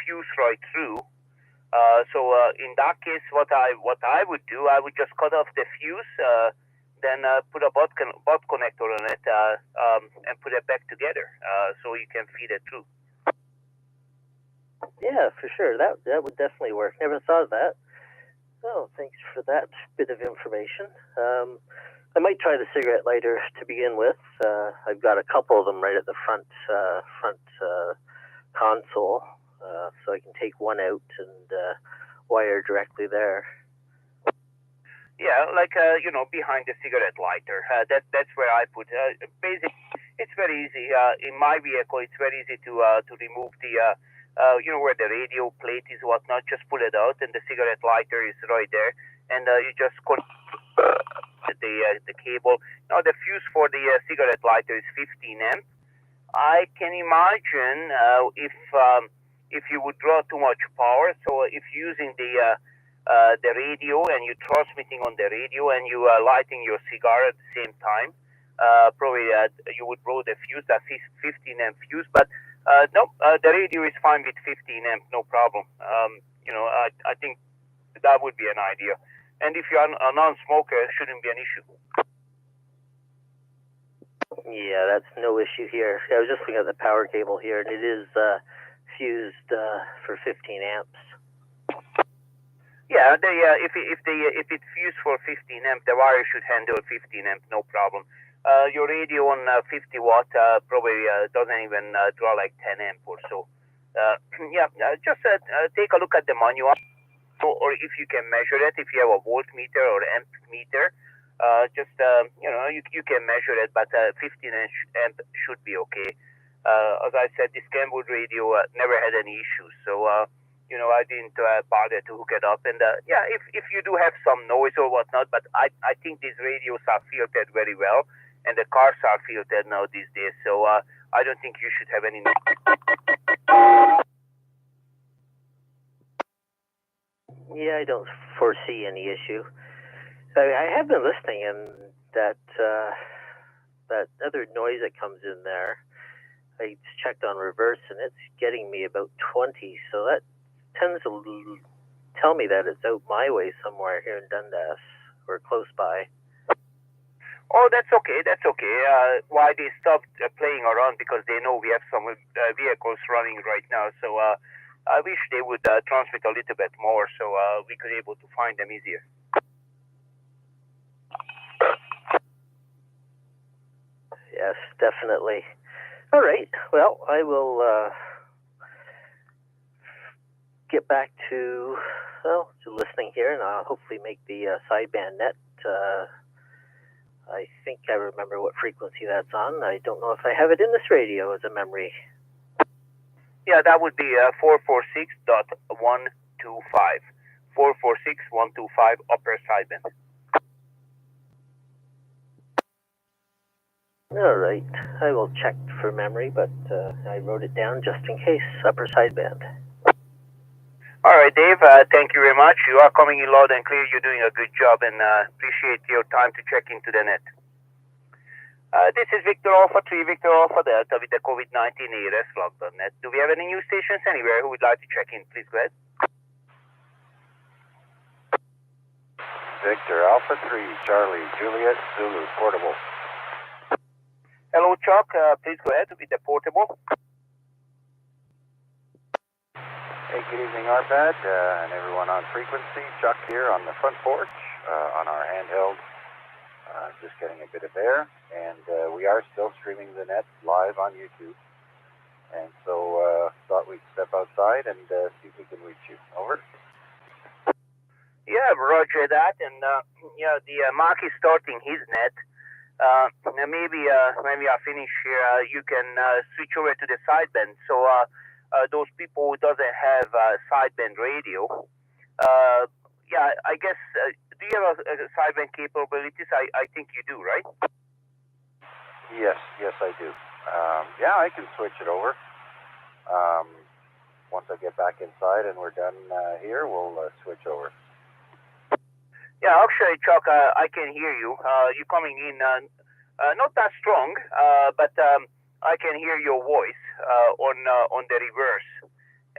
fuse right through. So in that case, what I would do, I would just cut off the fuse, then put a butt connector on it, and put it back together, so you can feed it through. Yeah, for sure. That would definitely work. Never thought of that. Oh, thanks for that bit of information. I might try the cigarette lighter to begin with. I've got a couple of them right at the front console. So I can take one out and wire directly there. Yeah, like behind the cigarette lighter. That's where I put. Basically, it's very easy. In my vehicle, it's very easy to remove the where the radio plate is, whatnot. Just pull it out, and the cigarette lighter is right there, and you just connect the cable. Now the fuse for the cigarette lighter is 15 amp. I can imagine if you would draw too much power. So if you're using the radio and you're transmitting on the radio and you are lighting your cigar at the same time, probably you would blow the fuse, that 15 amp fuse. But no, the radio is fine with 15 amp, no problem. I think that would be an idea. And if you're a non-smoker, it shouldn't be an issue. Yeah, that's no issue here. I was just looking at the power cable here, and it is fused for 15 amps. Yeah, if it's fused for 15 amp, the wire should handle 15 amp, no problem. Your radio on 50 watt probably doesn't even draw like 10 amp or so. Just take a look at the manual, or if you can measure it, if you have a voltmeter or amp meter, you can measure it, but 15 amp should be okay. As I said, this Kenwood radio never had any issues, so I didn't bother to hook it up. And if you do have some noise or whatnot, but I think these radios are filtered very well, and the cars are filtered now these days, so I don't think you should have any noise. Yeah, I don't foresee any issue. I have been listening, and that other noise that comes in there, I checked on reverse, and it's getting me about 20, so that tends to tell me that it's out my way somewhere here in Dundas, or close by. Oh, that's okay. Why they stopped playing around, because they know we have some vehicles running right now, so I wish they would transmit a little bit more, so we could able to find them easier. Yes, definitely. All right. Well, I will get back to listening here, and I'll hopefully make the sideband net. I think I remember what frequency that's on. I don't know if I have it in this radio as a memory. Yeah, that would be 446.125. 446.125 upper sideband. All right. I will check for memory, but I wrote it down just in case. Upper sideband. All right, Dave, thank you very much. You are coming in loud and clear. You're doing a good job, and appreciate your time to check into the net. This is Victor Alpha 3, Victor Alpha Delta with the COVID-19 ARS log.net. Do we have any new stations anywhere who would like to check in? Please go ahead. Victor Alpha 3, Charlie, Juliet, Zulu, portable. Hello, Chuck. Please go ahead with the portable. Hey, good evening, RPAD, and everyone on frequency. Chuck here on the front porch, on our handheld, just getting a bit of air, and we are still streaming the net live on YouTube, and so thought we'd step outside and see if we can reach you. Over. Yeah, roger that, and yeah, the Mark is starting his net. Maybe when we are finished here, you can switch over to the sideband, so those people who doesn't have sideband radio, yeah, I guess, do you have a sideband capabilities? I think you do, right? Yes, I do. Yeah, I can switch it over. Once I get back inside and we're done here, we'll switch over. Yeah, actually, Chuck, I can hear you. You're coming in not that strong, but I can hear your voice on the reverse,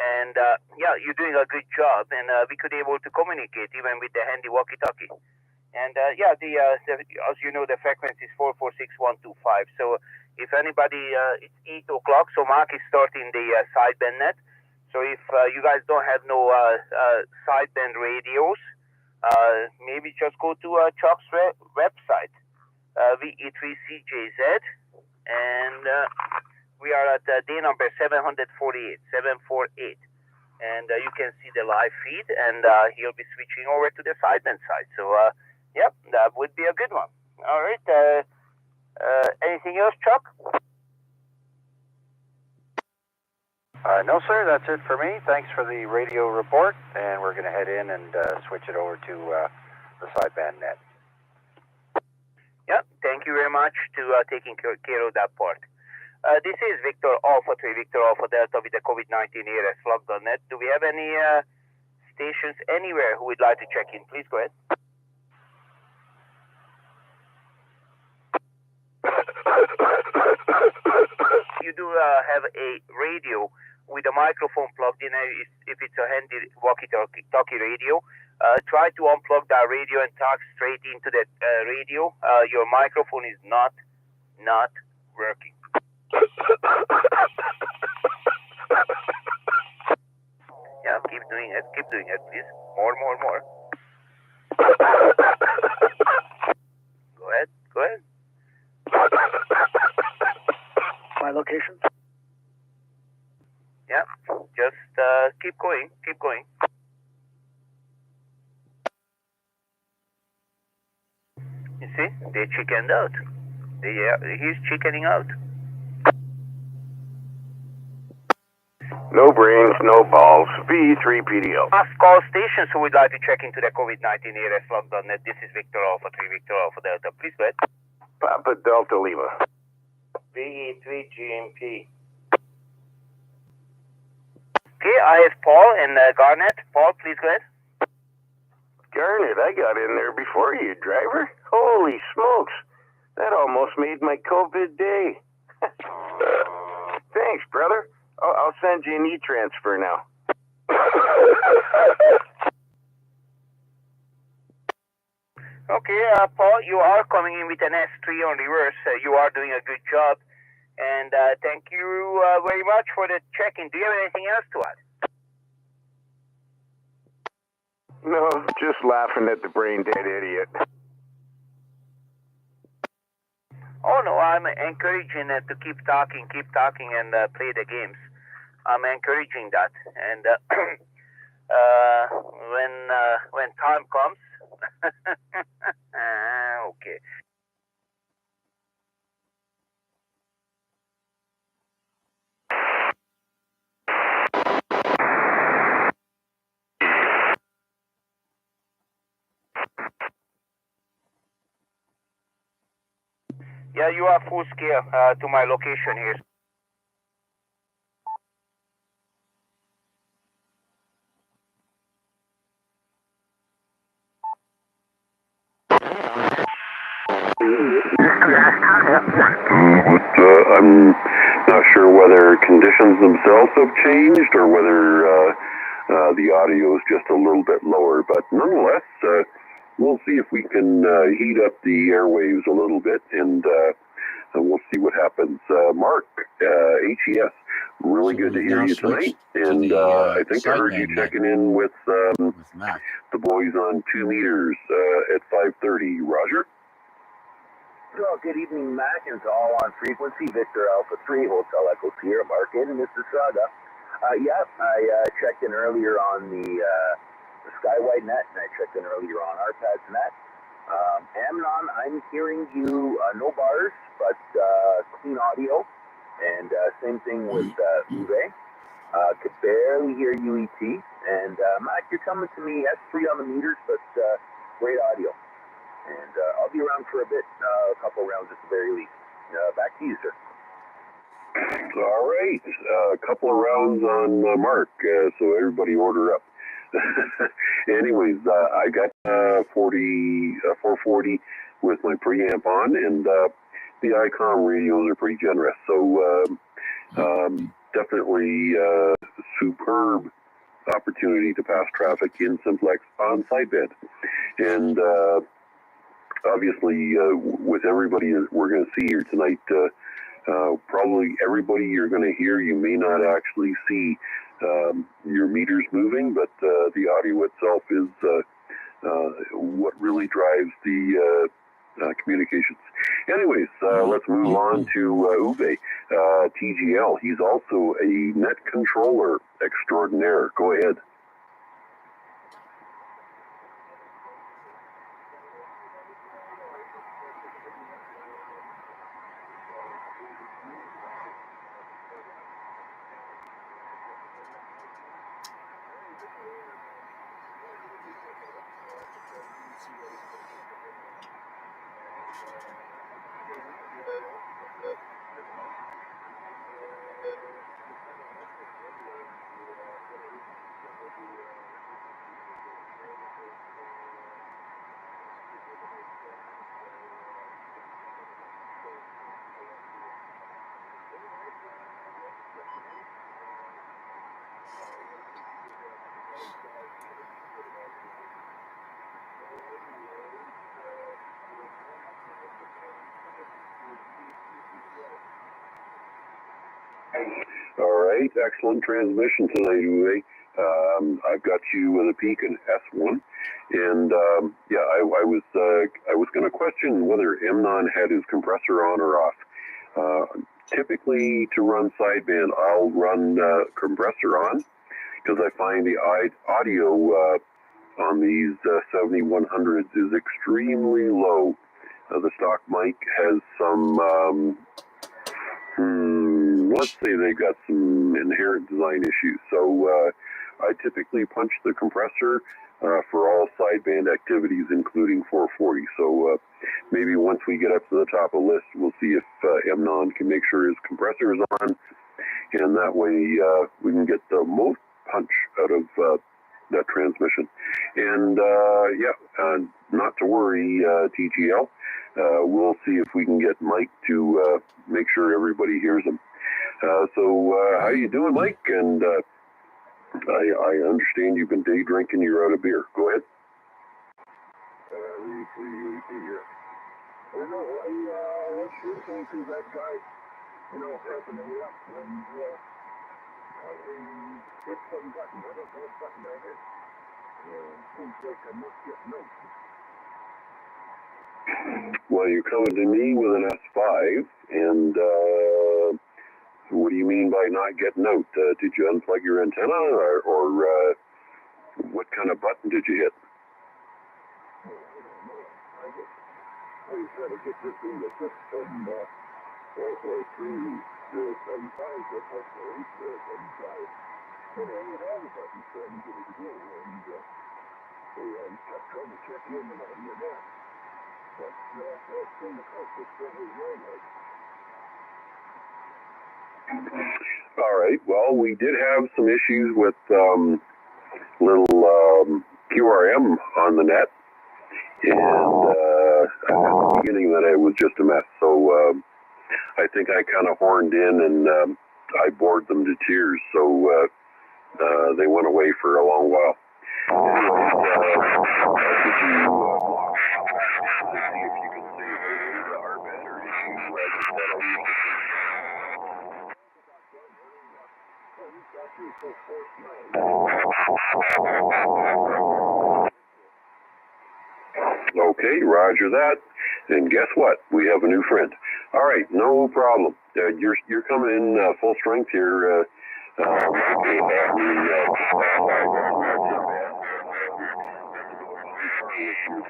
and yeah, you're doing a good job, and we could be able to communicate even with the handy walkie-talkie. And yeah, as you know, the frequency is 446.125. So if anybody, it's 8 o'clock, so Mark is starting the sideband net. So if you guys don't have no sideband radios, maybe just go to Chuck's website, VE3CJZ, and we are at day number 748, and you can see the live feed, and he'll be switching over to the sideband side. So, yep, that would be a good one. All right. Anything else, Chuck? No, sir, that's it for me. Thanks for the radio report, and we're going to head in and switch it over to the sideband net. Yeah, thank you very much to taking care of that part. This is Victor Alpha 3, Victor Alpha Delta with the COVID-19 ARS log.net. Do we have any stations anywhere who would like to check in? Please go ahead. You do have a radio with a microphone plugged in. If it's a handy walkie-talkie radio, try to unplug that radio and talk straight into the radio. Your microphone is not working. Yeah, keep doing it, please. More. Go ahead. My location? Yeah, just keep going. You see, they chickened out. He's chickening out. No brains, no balls. VE3PDO. Last call stations who would like to check into the COVID-19 ARS log.net. This is Victor Alpha 3, Victor Alpha Delta. Please go ahead. Papa Delta Lima. VE3GMP. Okay, I have Paul and Garnet. Paul, please go ahead. Garnet, I got in there before you, driver. Holy smokes. That almost made my COVID day. Thanks, brother. I'll send you an e-transfer now. Okay, Paul, you are coming in with an S3 on reverse. You are doing a good job. And thank you very much for the check-in. Do you have anything else to add? No, just laughing at the brain-dead idiot. Oh, no, I'm encouraging to keep talking, and play the games. I'm encouraging that, and when time comes, okay. Yeah, you are full scale to my location here. I'm not sure whether conditions themselves have changed or whether the audio is just a little bit lower, but nonetheless, we'll see if we can heat up the airwaves a little bit, and we'll see what happens. Mark, HES, really good to hear you tonight, and I think I heard you checking in with the boys on 2 meters at 5:30. Roger? So, good evening, Mac, and to all on frequency. Victor Alpha 3, Hotel Echo Sierra, Mark in Mississauga. Yeah, I checked in earlier on the Skywide net, and I checked in earlier on RPAD's net. Amnon, I'm hearing you, no bars, but clean audio, and same thing with Uwe. Could barely hear UET, and Mac, you're coming to me S3 on the meters, but great audio. And I'll be around for a bit, a couple rounds at the very least. Back to you, sir. All right, a couple of rounds on Mark, so everybody order up. Anyways, I got 440 with my preamp on, and the ICOM radios are pretty generous. So definitely superb opportunity to pass traffic in simplex on sideband. And obviously, with everybody we're going to see here tonight, probably everybody you're going to hear, you may not actually see your meters moving, but the audio itself is what really drives the communications. Anyways, let's move on to Uwe, TGL. He's also a net controller extraordinaire. Go ahead. All right, excellent transmission tonight, Uwe. I've got you with a Beacon S1, and yeah, I was going to question whether Amnon had his compressor on or off. Typically, to run sideband, I'll run compressor on because I find the audio on these 7100s is extremely low. The stock mic has some. Let's say they got some inherent design issues. So I typically punch the compressor for all sideband activities, including 440. So maybe once we get up to the top of the list, we'll see if Amnon can make sure his compressor is on, and that way we can get the most punch out of that transmission. And yeah, not to worry, TGL. We'll see if we can get Mike to make sure everybody hears him. So how you doing, Mike? And I understand you've been day drinking. You're out of beer. Go ahead. Really here. Oh no, I sure can't see that guy. Pressing me up when I hit some button. I don't know what button that is. Seems like I must get notes. Well, you're coming to me with an S5, and what do you mean by not getting out? Did you unplug your antenna, or what kind of button did you hit? All right. Well, we did have some issues with little QRM on the net, and at the beginning that it was just a mess. So I think I kind of horned in and I bored them to tears. So they went away for a long while. Okay, roger that. And guess what? We have a new friend. All right, no problem. You're coming in full strength here.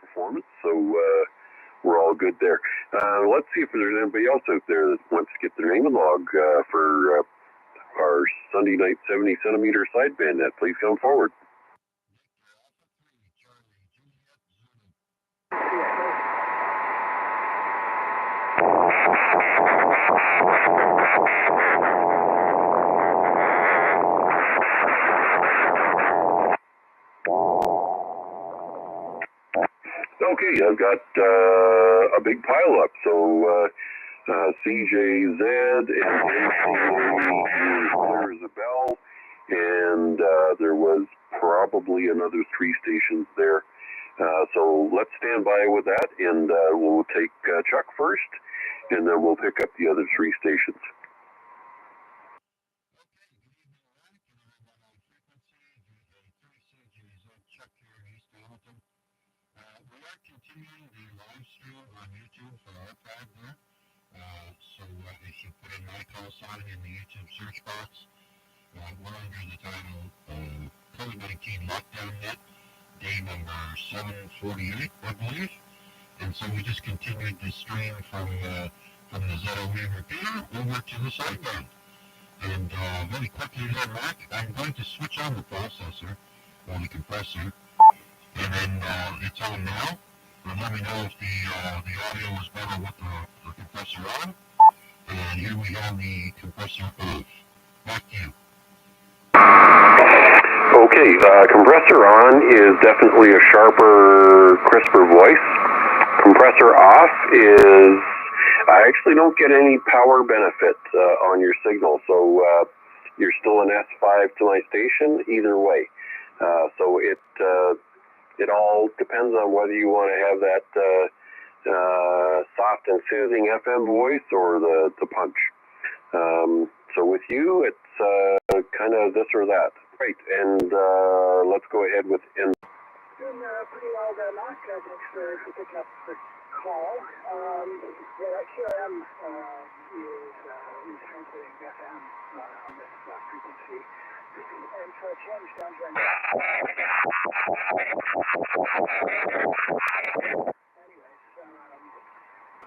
Performance, so we're all good there. Let's see if there's anybody else out there that wants to get their name and log for our Sunday night 70 centimeter sideband net. Please come forward. Okay, I've got a big pile up. So CJZ and clear as a bell, and there was probably another 3 stations there. So let's stand by with that, and we'll take Chuck first, and then we'll pick up the other 3 stations. Continuing the live stream on YouTube for archive there. So if you put in my call sign in the YouTube search box, we're under the title COVID-19 Lockdown Net, day number 748, I believe. And so we just continued the stream from the ZOE repeater over to the sideband. And very quickly here, Mac, I'm going to switch on the processor, or the compressor, and then it's on now. And let me know if the audio is better with the compressor on. And here we have the compressor off. Back to you. Okay, compressor on is definitely a sharper, crisper voice. Compressor off is, I actually don't get any power benefit on your signal, so you're still an S5 to my station either way. So it all depends on whether you want to have that soft and soothing FM voice or the punch. So with you, it's kind of this or that. Right, and let's go ahead with in. Doing pretty well there, Mark. Thanks for picking up the call. That QRM is transmitting FM on this frequency. And for a change down here.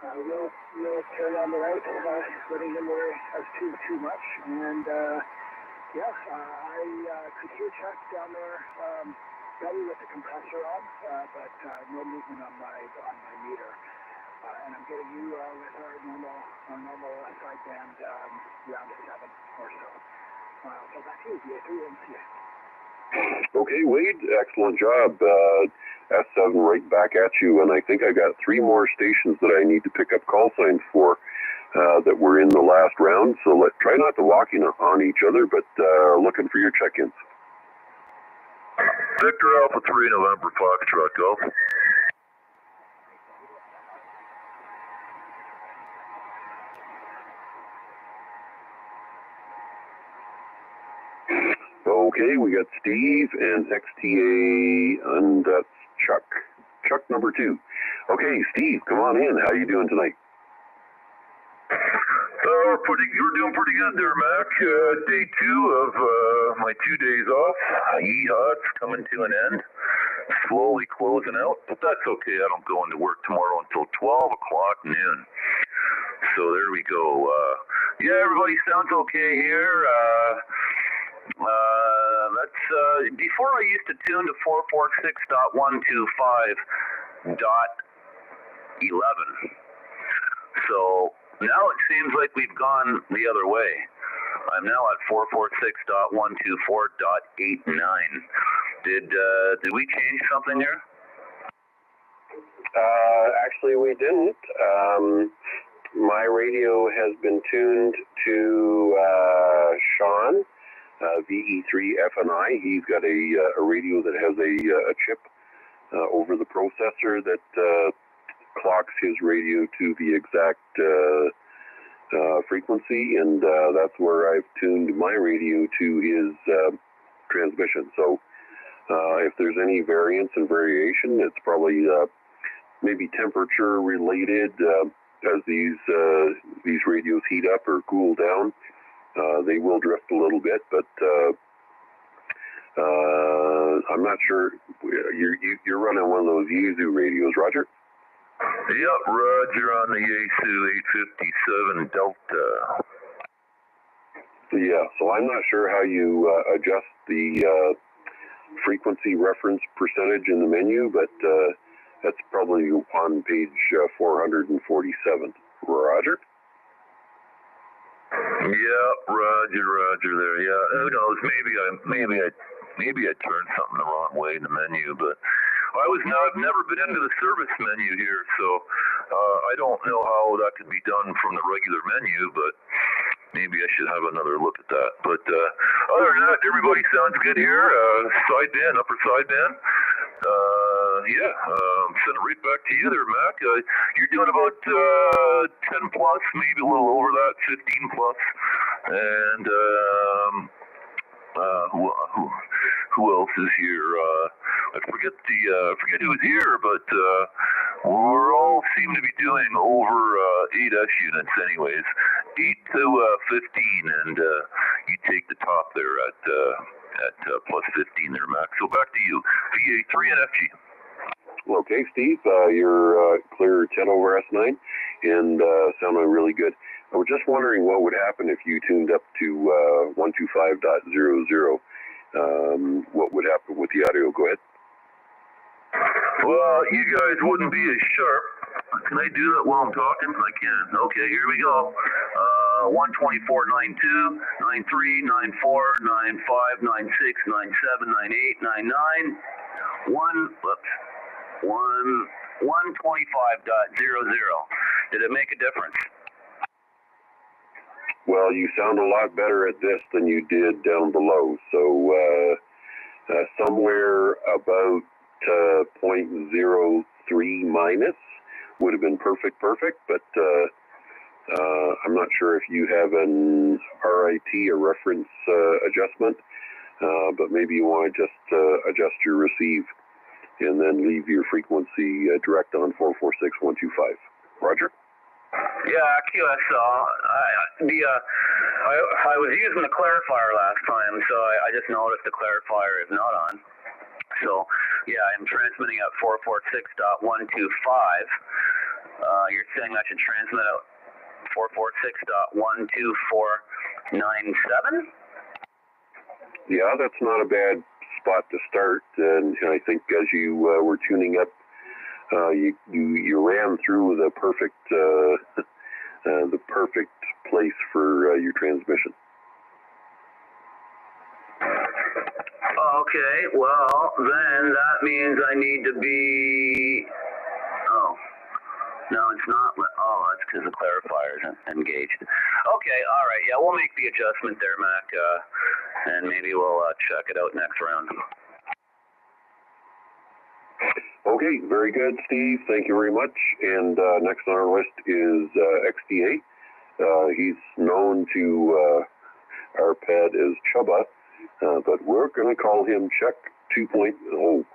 Anyways, we'll carry on the route, letting him worry us too much. And I could hear Chuck down there, belly with the compressor on, but no movement on my meter. And I'm getting you with our normal sideband round at 7 or so. So back to you, VA3 and CA. Okay, Wade, excellent job. S7 right back at you, and I think I got 3 more stations that I need to pick up call signs for that were in the last round. So let's try not to walk in on each other, but looking for your check-ins. Victor Alpha 3 November Foxtrot, go. Okay, we got Steve and XTA, and that's Chuck. Chuck number 2. Okay, Steve, come on in. How you doing tonight? We're doing pretty good there, Mac. Day 2 of my 2 days off. Yeehaw, it's coming to an end. Slowly closing out, but that's okay. I don't go into work tomorrow until 12 o'clock noon. So there we go. Yeah, everybody sounds okay here. Before I used to tune to 446.125.11. So now it seems like we've gone the other way. I'm now at 446.124.89. Did we change something here? Actually, we didn't. My radio has been tuned to Sean, VE3FNI. He's got a radio that has a chip over the processor that clocks his radio to the exact frequency, and that's where I've tuned my radio to his transmission. So if there's any variance and variation, it's probably maybe temperature related. As these radios heat up or cool down, they will drift a little bit, but I'm not sure. You're running one of those Yaesu radios, Roger? Yep, Roger, on the Yaesu 857 Delta. Yeah, so I'm not sure how you adjust the frequency reference percentage in the menu, but that's probably on page 447. Roger? Yeah, Roger there. Yeah, who knows? Maybe I turned something the wrong way in the menu, but I've never been into the service menu here, so I don't know how that could be done from the regular menu, but maybe I should have another look at that. But other than that, everybody sounds good here. Sideband, upper sideband. Send it right back to you there, Mac. You're doing about 10 plus, maybe a little over that, 15 plus. And who else is here? I forget who's here, but we're all seem to be doing over 8S units anyways. 8 to 15, and you take the top there at plus 15 there, Mac. So back to you. VA3 and FG. Okay, Steve, you're clear 10 over S9 and sounding really good. I was just wondering what would happen if you tuned up to 125.00. What would happen with the audio? Go ahead. Well, you guys wouldn't be as sharp. Can I do that while I'm talking? I can. Okay, here we go. 124.92, 93, 94, 95, 96, 97, 98, 99, 125.00. Did it make a difference? Well, you sound a lot better at this than you did down below. So somewhere about 0.03 minus would have been perfect, but I'm not sure if you have an RIT, a reference adjustment, but maybe you want to just adjust your receive and then leave your frequency direct on 446.125. Roger? Yeah, QSL. I was using the clarifier last time, so I just noticed the clarifier is not on. So, yeah, I'm transmitting at 446.125. You're saying I should transmit at 446.12497? Yeah, that's not a bad spot to start. And I think as you were tuning up, you ran through the perfect place for your transmission. Okay, well, then that means I need to be... Oh, no, it's not. Oh, that's because the clarifier isn't engaged. Okay, all right. Yeah, we'll make the adjustment there, Mac, and maybe we'll check it out next round. Okay, very good, Steve. Thank you very much. And next on our list is XDA. He's known to our pad as Chubba, but we're going to call him Check 2.0.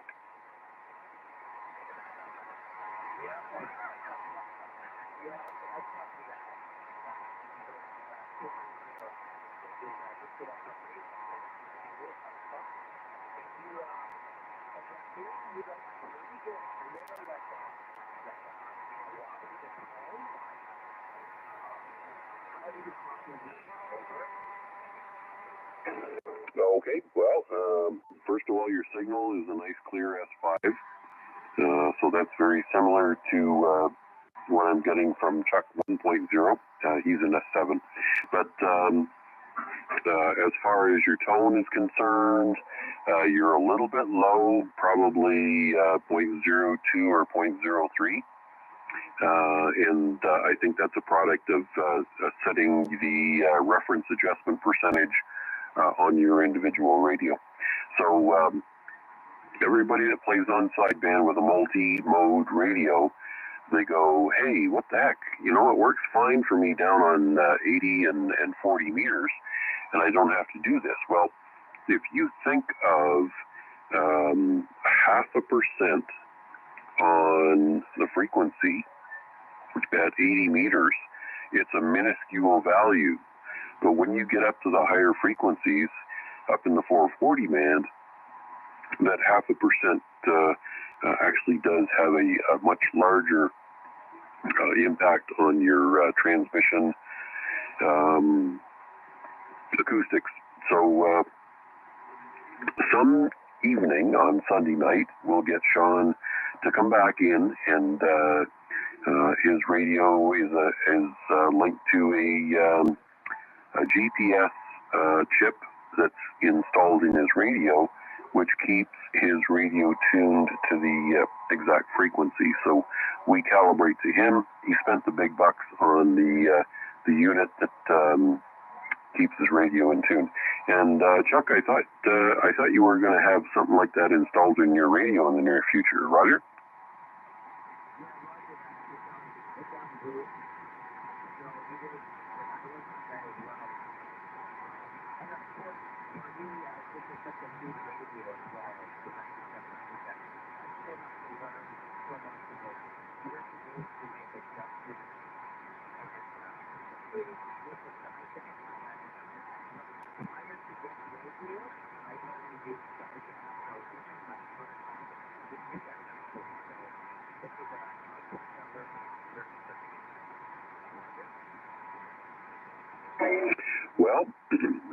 Okay, well, first of all, your signal is a nice clear S5. So that's very similar to what I'm getting from Chuck 1.0. He's an S7. But as far as your tone is concerned, you're a little bit low, probably 0.02 or 0.03. And I think that's a product of setting the reference adjustment percentage on your individual radio. So everybody that plays on sideband with a multi-mode radio, they go, hey, what the heck? You know, it works fine for me down on 80 and 40 meters, and I don't have to do this. Well, if you think of 0.5% on the frequency at 80 meters, it's a minuscule value. But when you get up to the higher frequencies, up in the 440 band, that 0.5% actually does have a much larger impact on your transmission acoustics. So some evening on Sunday night, we'll get Sean to come back in, and his radio is linked to a GPS chip that's installed in his radio, which keeps his radio tuned to the exact frequency. So we calibrate to him. He spent the big bucks on the unit that keeps his radio in tune. And Chuck, I thought you were going to have something like that installed in your radio in the near future. Roger? Well,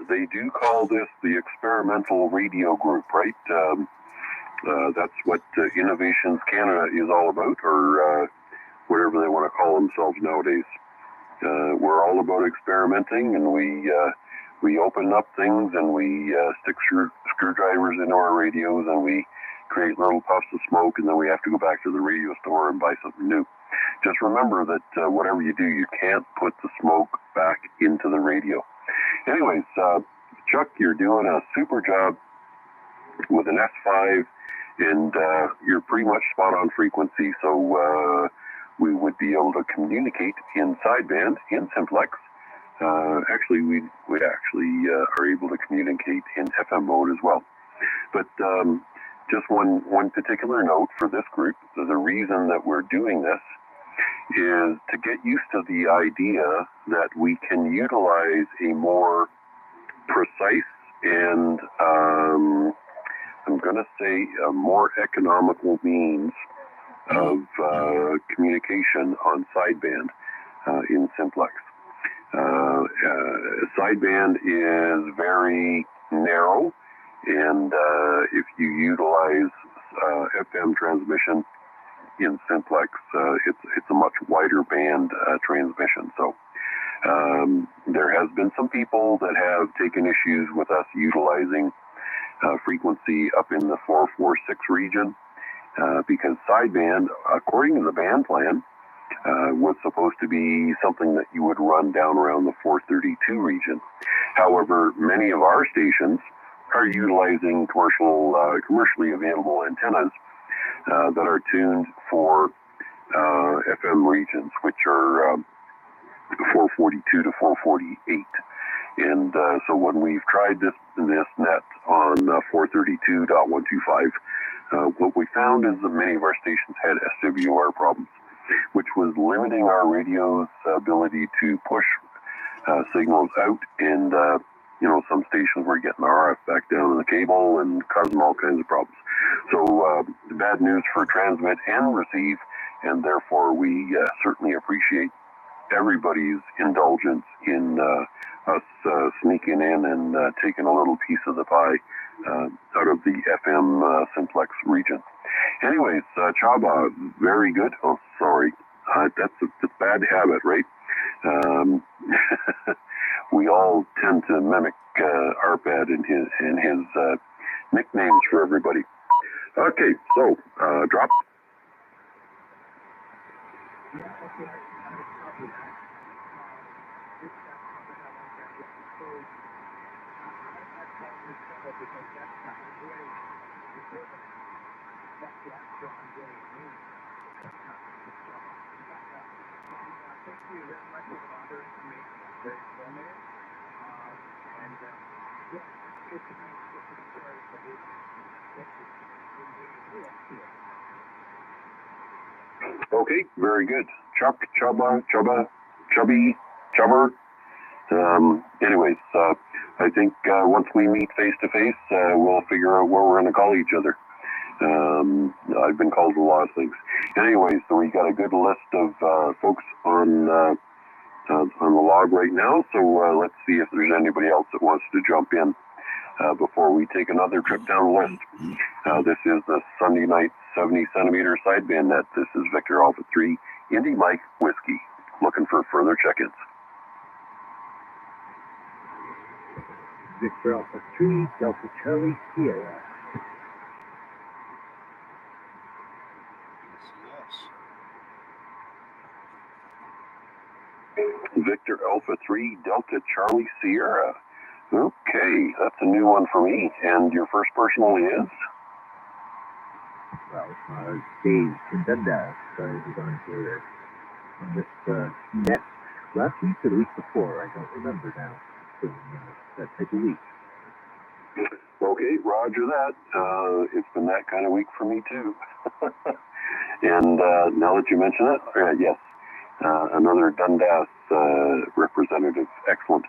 they do call this the experimental radio group, right? That's what Innovations Canada is all about, or whatever they want to call themselves nowadays. We're all about experimenting, and we open up things, and we stick screwdrivers into our radios, and we create little puffs of smoke, and then we have to go back to the radio store and buy something new. Just remember that whatever you do, you can't put the smoke back into the radio. Anyways, Chuck, you're doing a super job with an S5, and you're pretty much spot on frequency, so we would be able to communicate in sideband, in simplex. Actually, we actually are able to communicate in FM mode as well. But just one particular note for this group, the reason that we're doing this is to get used to the idea that we can utilize a more precise and I'm going to say a more economical means of communication on sideband in simplex. Sideband is very narrow, and if you utilize FM transmission in simplex, it's a much wider band transmission. So there has been some people that have taken issues with us utilizing frequency up in the 446 region because sideband, according to the band plan, was supposed to be something that you would run down around the 432 region. However, many of our stations are utilizing commercially available antennas that are tuned for FM regions, which are 442 to 448. And so when we've tried this net on 432.125, what we found is that many of our stations had SWR problems. limiting our radio's ability to push signals out, and some stations were getting the RF back down in the cable and causing all kinds of problems. So bad news for transmit and receive, and therefore we certainly appreciate everybody's indulgence in us sneaking in and taking a little piece of the pie out of the FM simplex region. Anyways, Chaba, very good. Oh, sorry. That's a bad habit, right? We all tend to mimic Arpad and his nicknames for everybody. Okay, so drop. Okay, very good. Chuck, Chubba, Chubby, Chubber. Anyways, I think once we meet face to face, we'll figure out what we're going to call each other. I've been called a lot of things. Anyways, so we got a good list of folks on the log right now. So let's see if there's anybody else that wants to jump in before we take another trip down the list. This is the Sunday night 70 centimeter sideband net. This is Victor Alpha 3 Indy Mike Whiskey. Looking for further check-ins. Victor Alpha 3 Delta Charlie Sierra. Victor Alpha 3 Delta Charlie Sierra. Okay, that's a new one for me. And your first personal is? Well, Dave Dundas is on here on this net last week or the week before. I don't remember now. So, that type of week. Okay, roger that. It's been that kind of week for me too. And now that you mention it, yes, another Dundas representative. Excellent.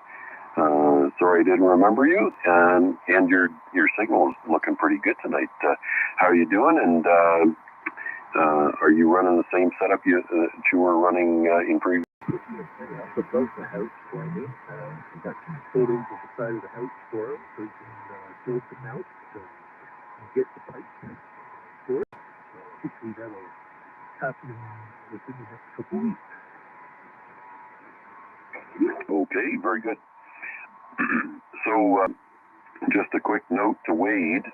Sorry I didn't remember you, and your signal is looking pretty good tonight. How are you doing? And are you running the same setup you were running in previous? Also built the house for me. We got some photos of the side of the house for him, so we can build them out and get the pipes for it. So hopefully that'll happen within the next couple weeks. Okay, very good. So, just a quick note to Wade,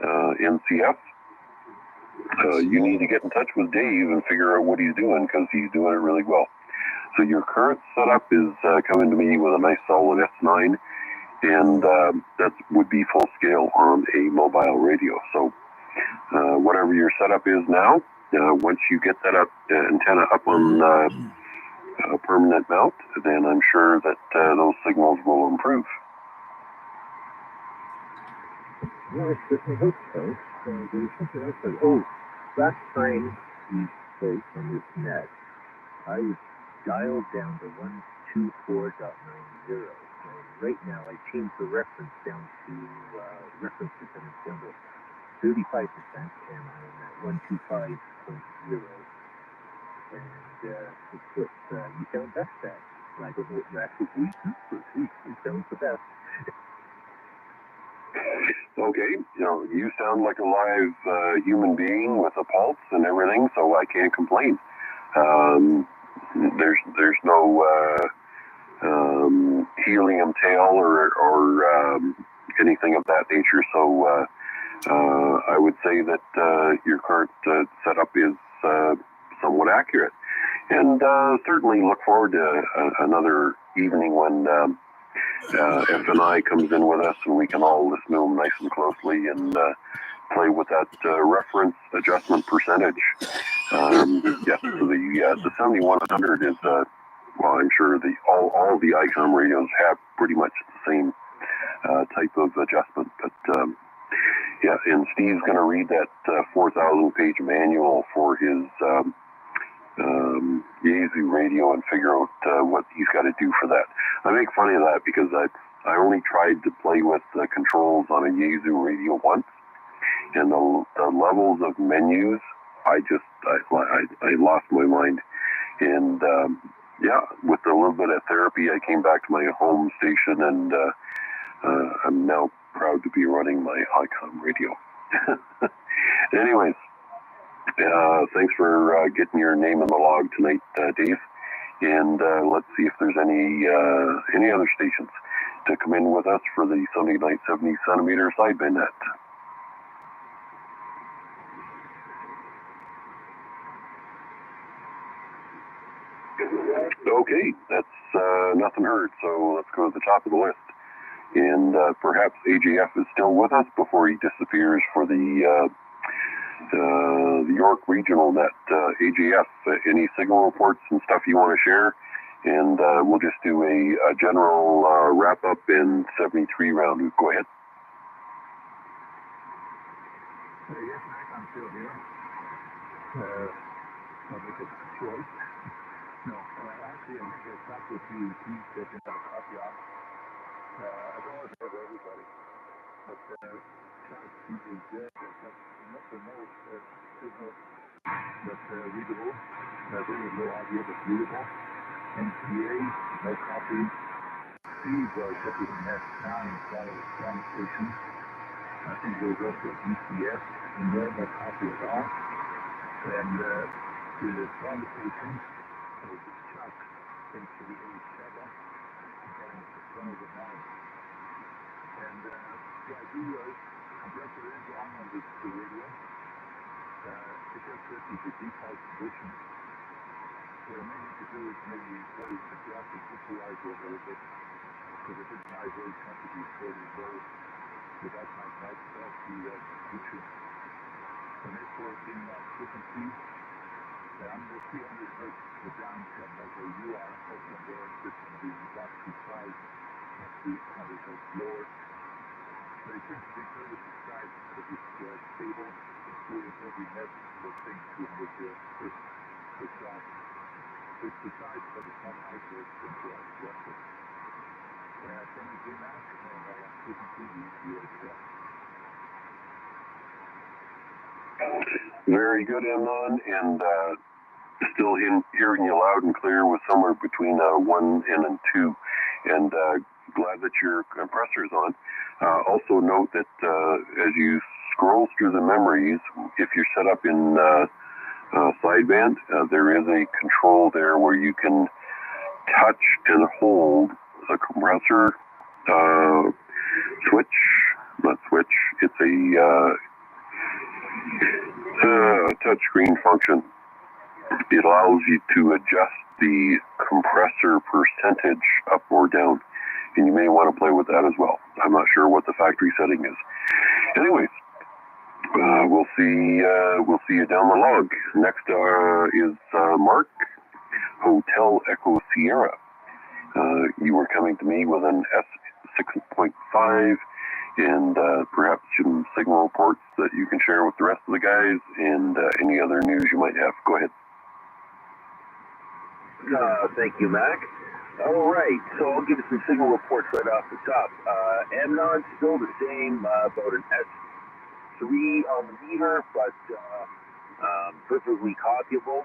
NCF. You need to get in touch with Dave and figure out what he's doing, because he's doing it really well. So your current setup is coming to me with a nice solid S9, and that would be full scale on a mobile radio. So whatever your setup is now, once you get that antenna up on a permanent mount, then I'm sure that those signals will improve. Well, I certainly hope so. There's something else. Last time we spoke on this net, I was dialed down to 124.90. Right now, I changed the reference down to reference percentage down to 35%, and I'm at 125.0. And it's what you sound best at. I don't know what you're actually doing, but it sounds the best. Okay, you sound like a live human being with a pulse and everything, so I can't complain. There's no helium tail or anything of that nature, so I would say that your current setup is somewhat accurate. And certainly look forward to another evening when F&I comes in with us and we can all listen to them nice and closely and play with that reference adjustment percentage. Yes, so the 7100 is, well, I'm sure all the ICOM radios have pretty much the same type of adjustment. But yeah, and Steve's going to read that 4,000 page manual for his Yaesu radio and figure out what he's got to do for that. I make fun of that because I only tried to play with the controls on a Yaesu radio once, and the levels of menus, I lost my mind. And yeah, with a little bit of therapy, I came back to my home station, and I'm now proud to be running my Highcom radio. Anyways, thanks for getting your name in the log tonight, Dave. And let's see if there's any other stations to come in with us for the Sunday night 70 centimeter sideband net. Okay, that's nothing heard, so let's go to the top of the list. And perhaps AJF is still with us before he disappears for the York Regional Net. AJF, any signal reports and stuff you want to share? And we'll just do a general wrap-up in 73 round. Go ahead. Yes, Mike, I'm still here. I'll make a choice. No, actually, I'm going to talk with you. He's taking a copy off. I don't want to have everybody, but CJ Zed, not the most signal that's readable. Very low audio that's readable. NCA, no copy. Steve deputy net 9 ground station. I think there's also ECS, and no copy at all. And the ground station, Chuck, NCA 7, and the front of the 9. And the idea is, compressor is on the radio. It just says it's a default position. What I may need to do is maybe adjust the equalizer a little bit, because I think my voice has to be fairly low, without my mic off the issue. And it's working on frequency. I'm the 300 hertz, the downtime, like you are, also there, it's on the left side of the 100 hertz lower. But it seems to be fairly precise, but it's stable, including every net will think 200 hertz per shot. It's precise, but it's not accurate until I adjust it. From the GMAC, and frequency, you adjust. Very good, Amnon, and still hearing you loud and clear with somewhere between 1 and 2, and glad that your compressor is on. Also note that as you scroll through the memories, if you're set up in sideband, there is a control there where you can touch and hold the compressor switch, not switch, it's a touch screen function. It allows you to adjust the compressor percentage up or down, and you may want to play with that as well. I'm not sure what the factory setting is. Anyways, we'll see you down the log. Next is Mark, Hotel Echo Sierra. You were coming to me with an S6.5 and perhaps some signal reports that you can share with the rest of the guys, and any other news you might have. Go ahead. Thank you, Mac. All right, so I'll give you some signal reports right off the top. Amnon's still the same, about an S3 on the meter, but perfectly copyable.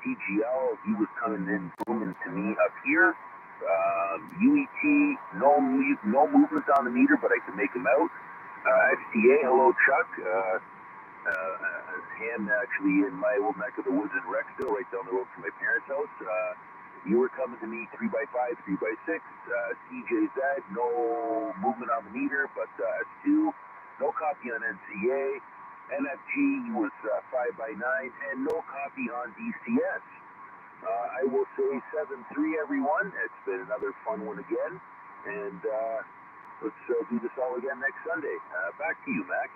TGL, he was coming in booming to me up here. UET, no movement on the meter, but I can make him out. XTA, hello Chuck. Him actually in my old neck of the woods in Rexdale, right down the road from my parents' house. You were coming to me 3x5, 3x6. CJZ, no movement on the meter, but S2, no copy on NCA. NFG was 5x9, and no copy on DCS. I will say 7-3, everyone. It's been another fun one again, and let's do this all again next Sunday. Back to you, Mac.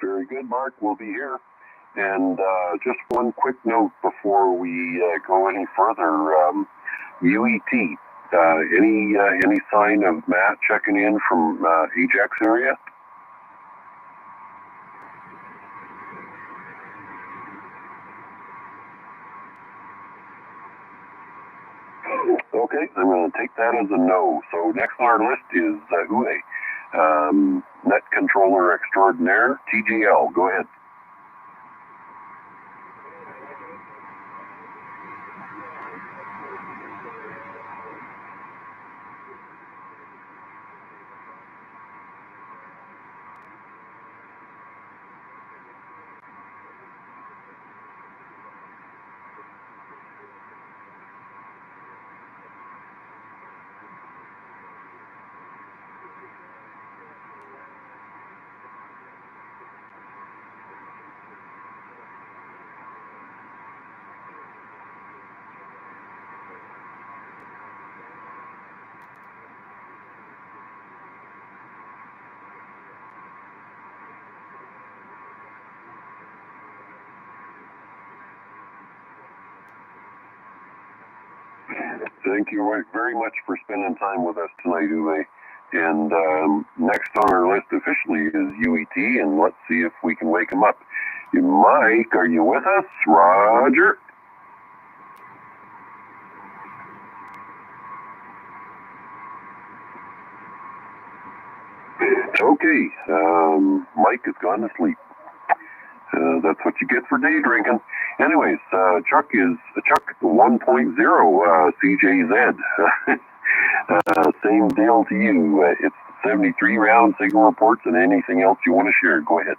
Very good, Mark. We'll be here. And just one quick note before we go any further. UET, any sign of Matt checking in from Ajax area? Okay, I'm going to take that as a no. So next on our list is Uwe, Net Controller Extraordinaire, TGL. Go ahead. Thank you very much for spending time with us tonight, Uwe. And next on our list officially is UET, and let's see if we can wake him up. Mike, are you with us? Roger. Okay, Mike has gone to sleep. That's what you get for day drinking. Anyways, Chuck 1.0 CJZ. Same deal to you. It's 73 round signal reports and anything else you want to share. Go ahead.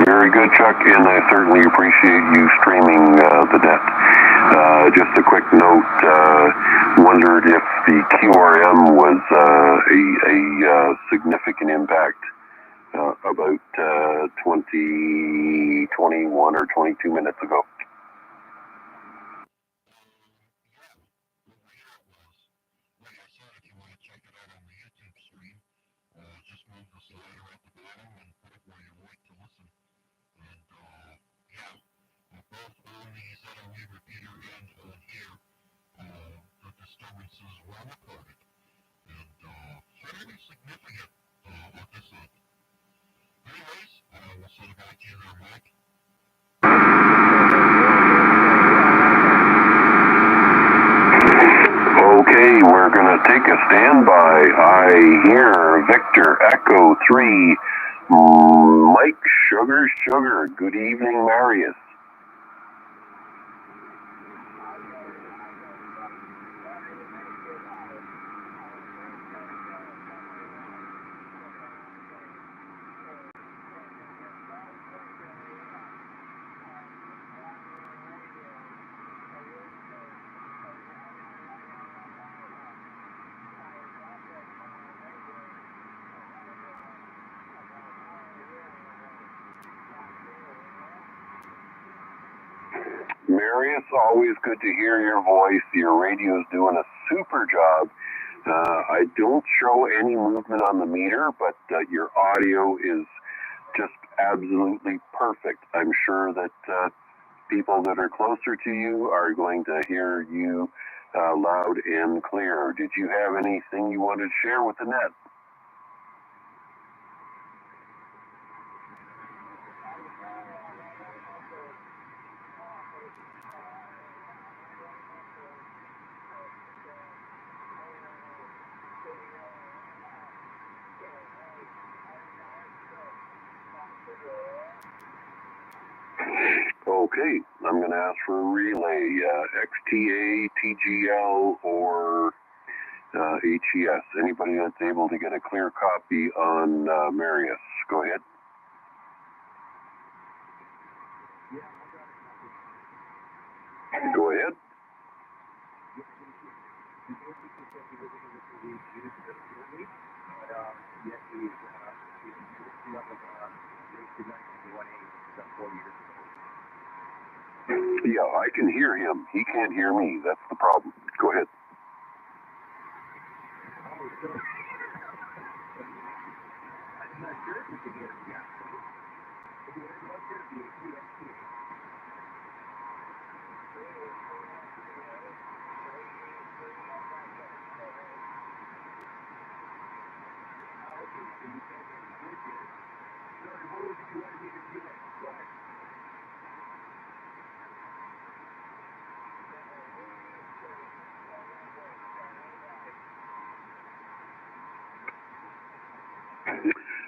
Very good, Chuck, and I certainly appreciate you streaming the net. Just a quick note, wondered if the QRM was a significant impact about 21 or 22 minutes ago. Okay, we're going to take a standby. I hear Victor Echo 3, Mike Sugar. Good evening, Marius. Marius, always good to hear your voice. Your radio's doing a super job. I don't show any movement on the meter, but your audio is just absolutely perfect. I'm sure that people that are closer to you are going to hear you loud and clear. Did you have anything you wanted to share with the net? Okay, I'm going to ask for a relay, XTA, TGL, or HES. Anybody that's able to get a clear copy on Marius, go ahead. Go ahead. Yeah, I can hear him. He can't hear me. That's the problem. Go ahead.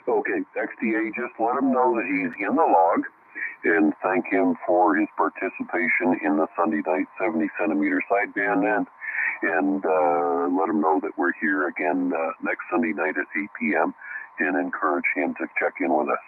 Okay, XTA, just let him know that he's in the log and thank him for his participation in the Sunday night 70 centimeter sideband end. And let him know that we're here again next Sunday night at 8 p.m. and encourage him to check in with us.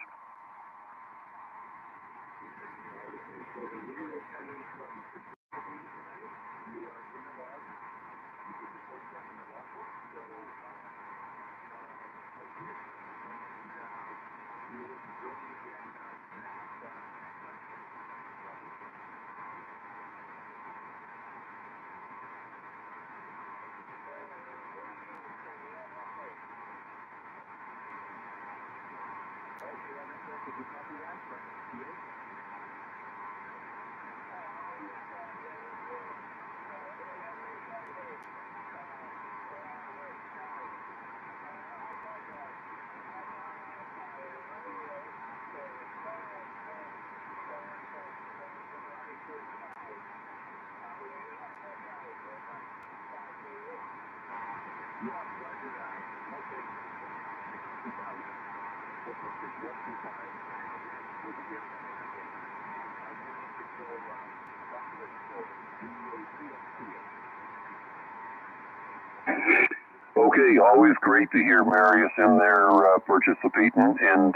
Okay, always great to hear Marius in there participating, and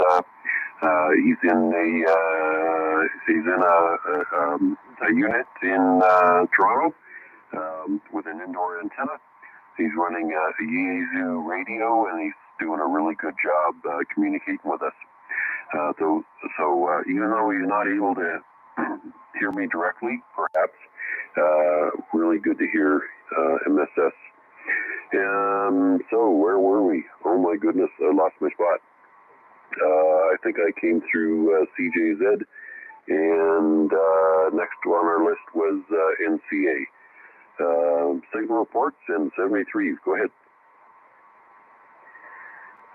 he's in a unit in Toronto with an indoor antenna. He's running a Yaesu radio, and he's doing a really good job communicating with us. So even though he's not able to hear me directly, perhaps, really good to hear MSS. So where were we? Oh my goodness, I lost my spot. I think I came through CJZ, and next on our list was NCA. Signal reports and 73. Go ahead.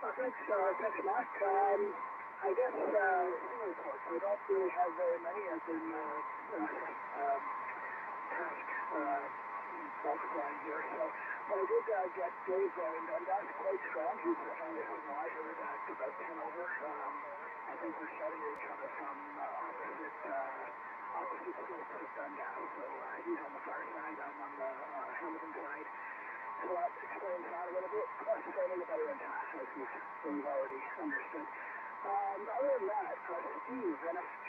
Thanks, Mark. I guess signal reports. We don't really have very many. I've been multiplying here. So, but I did get Dave going, and that's quite strong. He's on the I heard at about 10 over. I think we're shutting each other from opposite slopes of Dundas. So he's on the far side, I'm on the Hamilton side. So that explains that a little bit. Plus, starting a better antenna, as we've already understood. Other than that, Steve, NFG,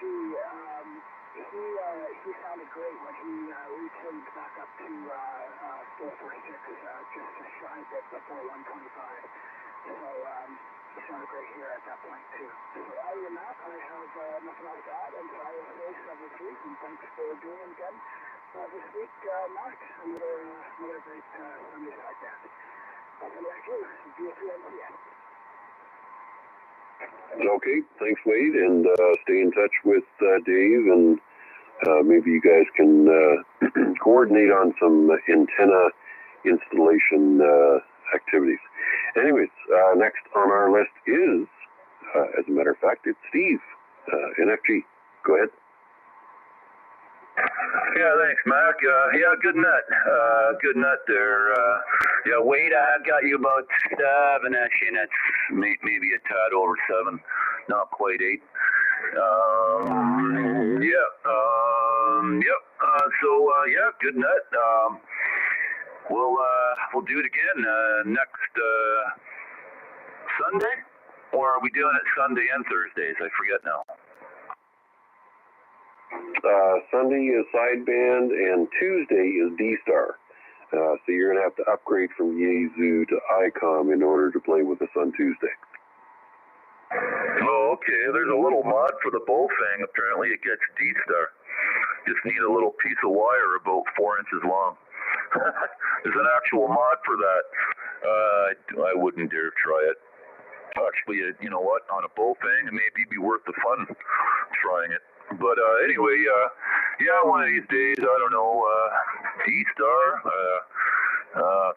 he sounded great when he retuned back up to 446, just a shy bit before 125. So he sounded great here at that point too. So other than that, I have nothing else to add, and so I will say 73, and thanks for doing it again this week, Mark. Another great Sunday night band. Nothing back to you, BFUNCN. Okay, thanks, Wade, and stay in touch with Dave, and maybe you guys can coordinate on some antenna installation activities. Anyways, next on our list is, as a matter of fact, it's Steve, NFG. Go ahead. Yeah, thanks, Mark. Yeah, good nut. Good nut there. Yeah, Wade, I've got you about 7, actually, and that's maybe a tad over 7, not quite 8. Yeah, good nut. We'll do it again next Sunday, or are we doing it Sunday and Thursdays? I forget now. Sunday is sideband, and Tuesday is D-Star. So you're going to have to upgrade from Yaesu to ICOM in order to play with us on Tuesday. Oh, okay. There's a little mod for the Bowfang. Apparently it gets D-Star. Just need a little piece of wire about 4 inches long. There's an actual mod for that. I wouldn't dare try it. Actually, you know what? On a Bowfang, it may be worth the fun trying it. But anyway, yeah, one of these days, I don't know, D-Star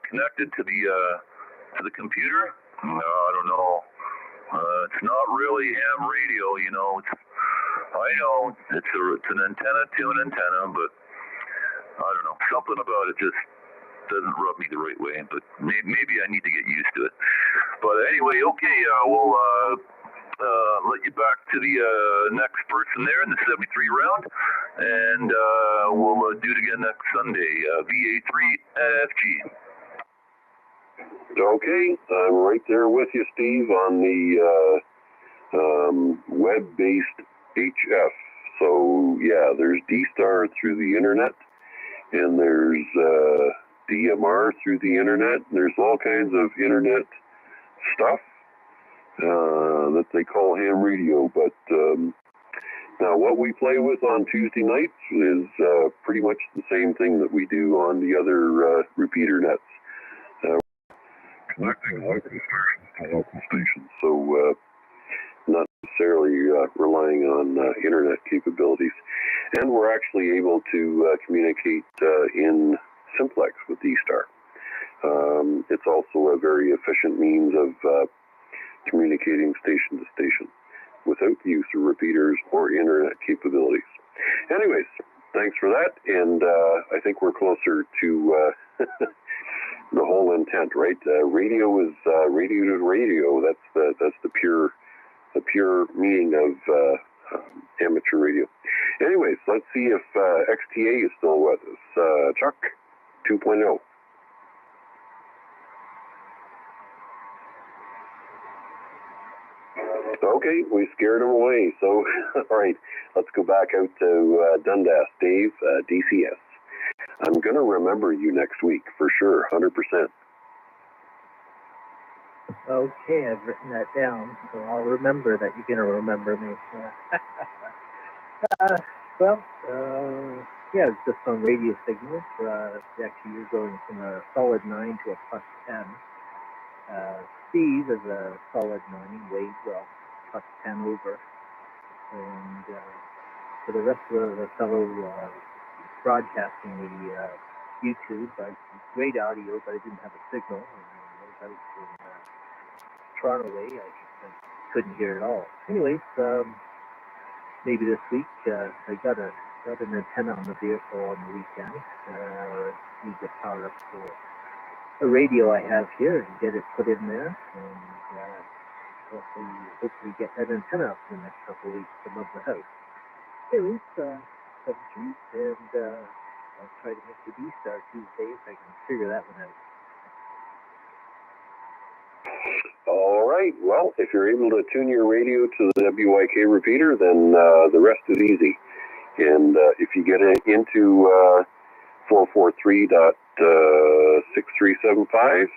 connected to the computer. No, I don't know. It's not really ham radio, you know. I know it's an antenna to an antenna, but I don't know. Something about it just doesn't rub me the right way. But maybe I need to get used to it. But anyway, okay, we'll let you back to the next person there in the 73 round, and we'll do it again next Sunday. VA3 FG. Okay, I'm right there with you, Steve, on the web-based HF. So, yeah, there's D-Star through the internet, and there's DMR through the internet. There's all kinds of internet stuff that they call ham radio. But now what we play with on Tuesday nights is pretty much the same thing that we do on the other repeater nets. Connecting local stations to local stations, so not necessarily relying on internet capabilities. And we're actually able to communicate in simplex with D-Star. It's also a very efficient means of communicating station to station without the use of repeaters or internet capabilities. Anyways, thanks for that, and I think we're closer to the whole intent, right? Radio is radio to radio. That's the pure meaning of amateur radio. Anyways, let's see if XTA is still with us. Chuck, 2.0. Okay, we scared him away. So, all right, let's go back out to Dundas. Dave, DCS. I'm going to remember you next week, for sure, 100%. Okay, I've written that down, so I'll remember that you're going to remember me. Yeah, it's just on radio signals. Actually, you're going from a solid 9 to a plus 10. Steve is a solid 9, Wade, plus 10 over. And for the rest of the fellow broadcasting the YouTube, great audio, but I didn't have a signal. I was out in Toronto way, I couldn't hear it all. Anyways, maybe this week I got an antenna on the vehicle on the weekend. Need to power up the radio I have here and get it put in there, and hopefully get that antenna up in the next couple of weeks above the house. Anyways, and I'll try to make the D-Star Tuesday if I can figure that one out. All right, well, if you're able to tune your radio to the WYK repeater, then the rest is easy. And if you get into 443.6375,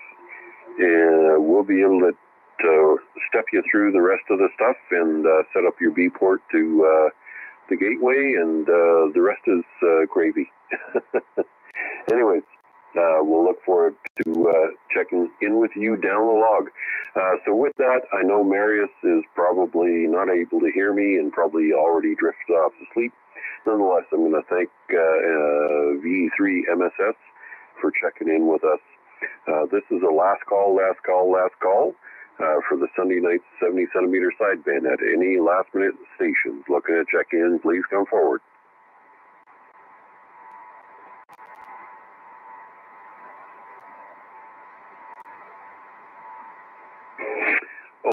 we'll be able to step you through the rest of the stuff and set up your B port to the gateway, and the rest is gravy. Anyways, we'll look forward to checking in with you down the log. So with that, I know Marius is probably not able to hear me and probably already drifted off to sleep. Nonetheless, I'm going to thank VE3 MSS for checking in with us. This is a last call for the Sunday night 70 centimeter sideband. At any last minute stations looking to check in, please come forward.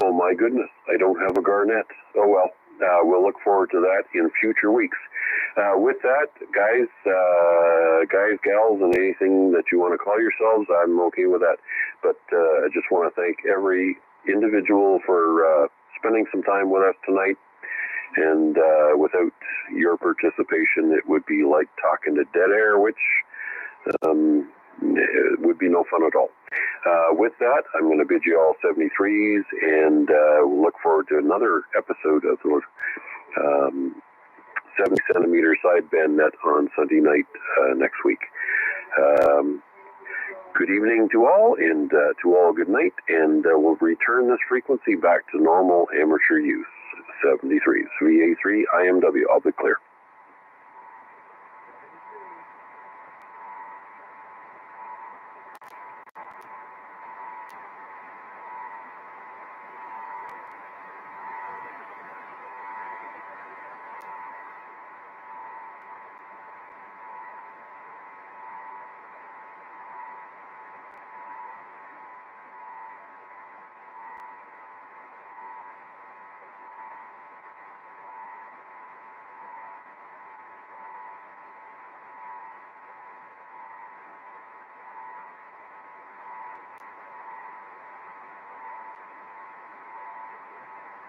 Oh my goodness, I don't have a Garnet. Oh well, we'll look forward to that in future weeks. With that, guys, gals, and anything that you want to call yourselves, I'm okay with that. But I just want to thank every individual for spending some time with us tonight. and without your participation, it would be like talking to dead air, which it would be no fun at all. With that, I'm going to bid you all 73s, and we'll look forward to another episode of the 70-centimeter sideband net on Sunday night next week. Good evening to all, and to all good night, and we'll return this frequency back to normal amateur use. 73s, VA3, IMW, I'll be clear.